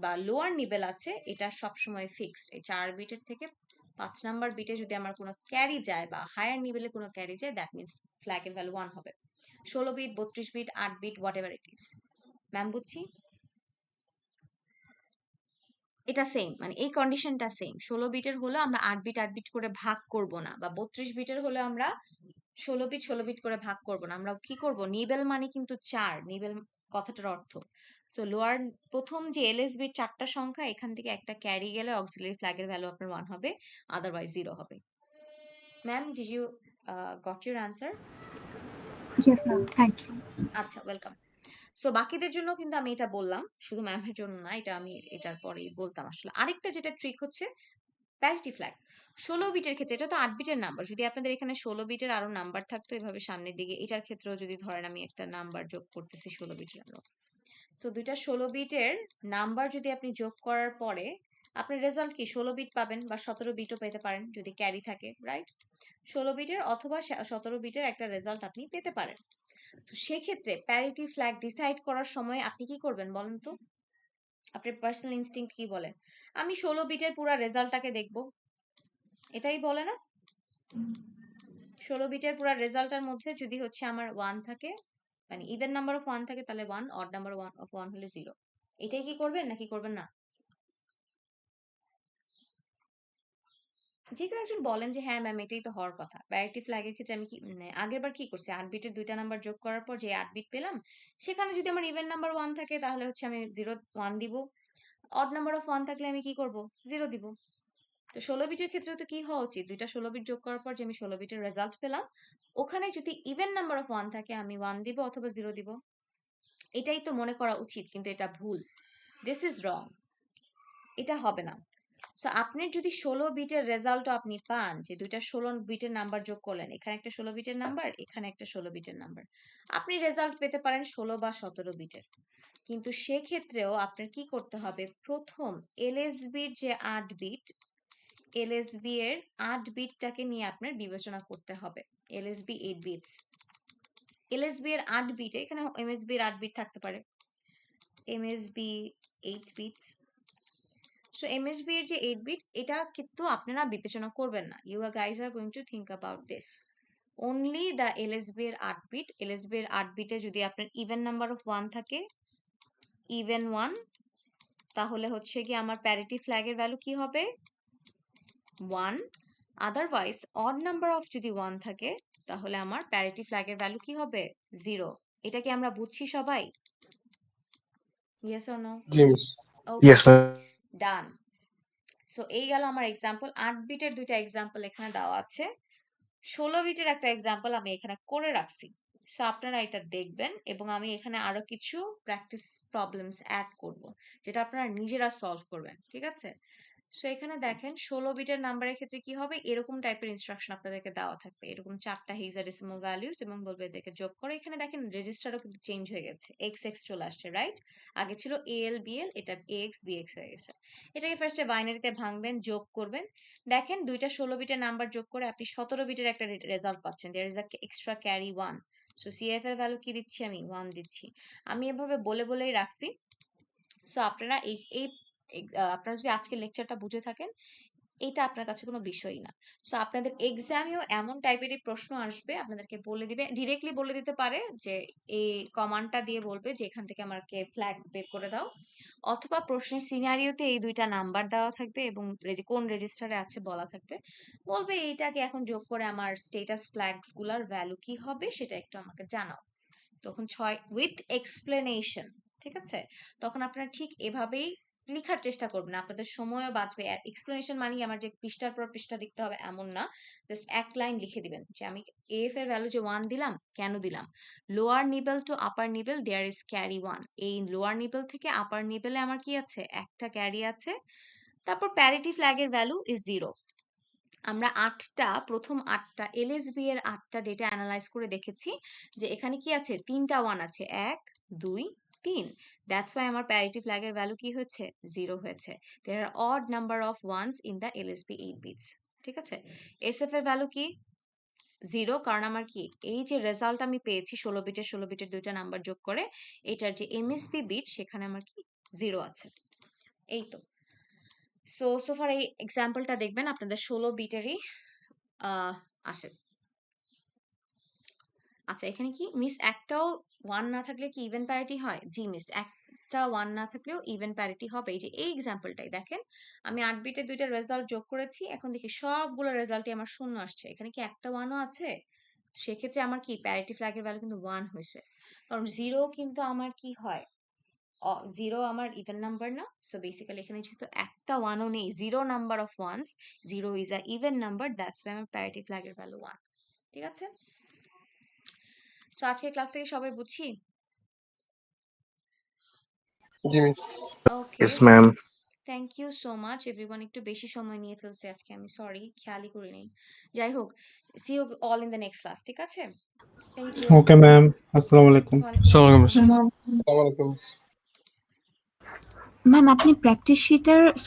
বা লোয়ার নিবেল আছে এটা সবসময় ফিক্সড। এই 4 বিটের থেকে 5 নাম্বার বিটে যদি আমার কোনো ক্যারি যায় বা হায়ার নিবেলে কোনো ক্যারি যায়, দ্যাট মিনস ফ্ল্যাগের ভ্যালু 1 হবে। 16 bit 32 bit 8 bit whatever it is. Ma'am বুঝছি? এটা সেম, মানে এই কন্ডিশনটা সেম। 16 বিটের হলে আমরা 8 বিট 8 বিট করে ভাগ করব না, বা 32 বিটের হলে আমরা 16 বিট 16 বিট করে ভাগ করব না। আমরা কি করব, নিবেল মানে কিন্তু 4, নিবেল কথাটার অর্থ। সো লোয়ার প্রথম যে এলএস বিট 4টা সংখ্যা, এখান থেকে একটা ক্যারি গেলে অক্সিলারি ফ্ল্যাগের ভ্যালু আপনার 1 হবে, আদারওয়াইজ 0 হবে। Ma'am, did you got your answer? Yes ma'am, thank you. আচ্ছা, ওয়েলকাম। সো বাকিদের জন্য কিন্তু আমি এটা বললাম, শুধু ম্যামের জন্য না, এটা আমি এটার পরেই বলতাম আসলে। আরেকটা যেটা ট্রিক হচ্ছে প্যারিটি ফ্ল্যাগ। 16 বিটের ক্ষেত্রে, এটা তো 8 বিটের নাম্বার, যদি আপনাদের এখানে 16 বিটের আরো নাম্বার থাকতো এভাবে সামনের দিকে, এটার ক্ষেত্রেও যদি ধরেন আমি একটা নাম্বার যোগ করতেছি 16 বিটের আরো, সো দুইটা 16 বিটের নাম্বার যদি আপনি যোগ করার পরে আপনার রেজাল্ট কি 16 বিট পাবেন, বা 17 বিটও পেতে পারেন যদি ক্যারি থাকে, রাইট? 16 বিটের অথবা 17 বিটের একটা রেজাল্ট আপনি পেতে পারেন। তো সেক্ষেত্রে প্যারিটি ফ্ল্যাগ ডিসাইড করার সময় আপনি কি করবেন বলেন তো? আপনার পার্সোনাল ইনস্টিংক্ট কি বলে? আমি 16 বিটের পুরো রেজাল্টটাকে দেখব, এটাই বলে না? 16 বিটের পুরো রেজাল্টের মধ্যে যদি হচ্ছে আমার 1 থাকে, মানে ইভেন নাম্বার অফ 1 থাকে, তাহলে 1, অড নাম্বার অফ 1 হলে 0। এটাই কি করবেন নাকি করবেন না? যে কেউ একজন বলেন যে হ্যাঁ ম্যাম এটাই তো হওয়ার কথা। প্যারিটি ফ্ল্যাগের ক্ষেত্রে আমি কি মানে আগের বার কি করছি, 8 বিটের দুইটা নাম্বার যোগ করার পর যে 8 বিট পেলাম, সেখানে যদি আমার ইভেন নাম্বার 1 থাকে তাহলে হচ্ছে আমি 0 1 দিব, অড নাম্বার অফ 1 থাকলে আমি কি করব, 0 দিব। তো 16 বিটের ক্ষেত্রেও তো কি হওয়া উচিত, দুইটা 16 বিট যোগ করার পর যে আমি 16 বিটের রেজাল্ট পেলাম, ওখানে যদি ইভেন নাম্বার অফ 1 থাকে আমি 1 দিব অথবা 0 দিব। এটাই তো মনে করা উচিত, কিন্তু এটা ভুল, দিস ইজ রং, এটা হবে না। সো আপনার যদি 16 বিটের রেজাল্টও আপনি পান, যে দুইটা 16 বিটের নাম্বার যোগ করলেন, এখানে একটা 16 বিটের নাম্বার, এখানে একটা 16 বিটের নাম্বার, আপনি রেজাল্ট পেতে পারেন 16 বা 17 বিটের। কিন্তু সেক্ষেত্রেও আপনার কি করতে হবে, প্রথম এলএসবির যে 8 বিট, এলএসবি এর 8 বিটটাকে নিয়ে আপনার বিবেচনা করতে হবে। এলএসবি 8 বিটস, এলএসবি এর 8 বিট, এখানে এমএসবি এর 8 বিট থাকতে পারে, এমএসবি 8 বিটস। সো এমএসবি এর যে 8 বিট, এটা কিন্তু আপনারা বিবেচনা করবেন না। You guys are going to think about this, only the LSB এর 8 বিট। এলএসবি এর 8 বিটে যদি আপনার ইভেন নাম্বার অফ 1 থাকে, ইভেন 1, তাহলে হচ্ছে কি আমার প্যারিটি ফ্ল্যাগের ভ্যালু কি হবে, 1। আদারওয়াইজ অড নাম্বার অফ যদি 1 থাকে, তাহলে আমার প্যারিটি ফ্ল্যাগের ভ্যালু কি হবে, 0। এটা কি আমরা বুঝছি সবাই? Yes or no? জি miss. Okay, Yes, ma'am. Done. So এই গেল আমার এক্সাম্পল। 8 বিটের দুইটা এক্সাম্পল এখানে দেওয়া আছে, 16 বিটের একটা এক্সাম্পল আমি এখানে করে রাখছি। সো আপনারা এটা দেখবেন, এবং আমি এখানে আরো কিছু প্র্যাকটিস প্রবলেমস অ্যাড করব, যেটা আপনারা নিজেরা সলভ করবেন, ঠিক আছে? সো এখানে দেখেন 16 বিটের নাম্বারের ক্ষেত্রে কি হবে, এরকম টাইপের ইনস্ট্রাকশন আপনাদেরকে দেওয়া থাকবে, এরকম 4টা হেক্সাডেসিমাল ভ্যালুস, এবং বলবে এদেরকে যোগ করে। এখানে দেখেন রেজিস্টারও কিন্তু চেঞ্জ হয়ে গেছে, এক্স এক্স চলে আসছে, রাইট? আগে ছিল এএল বিএল, এটা এক্স বিএক্স হয়ে গেছে। এটাকে ফার্স্টে বাইনারিতে ভাঙবেন, যোগ করবেন। দেখেন দুইটা 16 বিটের নাম্বার যোগ করে আপনি 17 বিটের একটা রেজাল্ট পাচ্ছেন, there is a extra carry 1। So CF এর ভ্যালু কি দিচ্ছি আমি, 1 দিচ্ছি। আমি এভাবে বলে বলেই রাখছি। সো আপনারা এই এই আপনারা যদি আজকের লেকচারটা বুঝে থাকেন, এটা আপনার কাছে কোনো বিষয়ই না। সো আপনাদের এক্সামেও এমন টাইপেরই প্রশ্ন আসবে, আপনাদেরকে বলে দিবে, ডিরেক্টলি বলে দিতে পারে যে এই কমান্ডটা দিয়ে বলবে যে এখান থেকে আমাকে ফ্ল্যাগ বের করে দাও, অথবা প্রশ্নের সিনারিওতে এই দুইটা নাম্বার দেওয়া থাকবে এবং কোন রেজিস্টারে আছে বলা থাকবে, বলবে এইটাকে এখন যোগ করে আমার স্ট্যাটাস ফ্ল্যাগস গুলার ভ্যালু কি হবে সেটা একটু আমাকে জানাও। তখন 6 উইথ এক্সপ্লেনেশন, ঠিক আছে? তখন আপনারা ঠিক এভাবেই লেখার চেষ্টা করবেন, আপনাদের সময়ও বাঁচবে। এক্সপ্লেনেশন মানে আমার যে পৃষ্ঠার পর পৃষ্ঠা লিখতে হবে এমন না, জাস্ট এক লাইন লিখে দিবেন যে আমি এফ এর ভ্যালু যে 1 দিলাম, কেন দিলাম, lower nibble to upper nibble there is carry 1, এই লোয়ার নিবেল থেকে আপার নিবেলে আমার কি আছে, একটা ক্যারি আছে। তারপর প্যারিটি ফ্ল্যাগের ভ্যালু ইজ 0। আমরা প্রথম 8টা এলএসবি এর 8টা ডেটা অ্যানালাইজ করে দেখেছি যে এখানে কি আছে, 3টা 1 আছে, 1 2 3। দ্যাটস ওয়াই আমার প্যারিটি ফ্ল্যাগের ভ্যালু কি হয়েছে, 0 হয়েছে। There are odd number of ones in the LSB 8 bits, ঠিক আছে? এসএফ এর ভ্যালু কি, 0, কারণ আমার কি এই যে রেজাল্ট আমি পেয়েছি 16 বিটের দুইটা নাম্বার যোগ করে, এটার যে এমএসবি বিট সেখানে আমার কি 0 আছে। এই তো। সো ফার এই এক্সাম্পলটা দেখবেন আপনাদের 16 বিটেরই আসে। আচ্ছা, এখানে কি মিস একটাও 1 না থাকলে কি ইভেন প্যারিটি হয়? জি মিস, একটা 1 না থাকলেও ইভেন প্যারিটি হবে। এই যে এই এক্সাম্পলটাই দেখেন, আমি 8 বিটে দুইটা রেজাল্ট যোগ করেছি, এখন দেখি সবগুলো রেজাল্টই আমার শূন্য আসছে, এখানে কি একটা 1ও আছে? সেক্ষেত্রে আমার কি প্যারিটি ফ্ল্যাগের ভ্যালু কিন্তু 1 হয়েছে, কারণ 0 কিন্তু আমার কি হয়, 0 আমার ইভেন নাম্বার না, সো বেসিক্যালি এখানে যেহেতু একটা 1ও নেই, 0 number of ones, 0 is a even number, that's why আমার প্যারিটি ফ্ল্যাগের ভ্যালু 1। ঠিক আছে, সো আজকের ক্লাস থেকে সবাই বুঝছি? জি miss. Okay, Yes, ma'am. Thank you so much everyone. একটু বেশি সময় নিয়ে ফেলছে আজকে, আমি সরি, খেয়ালই করিনি। যাই হোক, see you all in the next class, ঠিক আছে? Thank you. ওকে ম্যাম, আসসালামু আলাইকুম। Assalamu alaikum. আসসালামু আলাইকুম। ম্যাম আপনি প্র্যাকটিস শিটের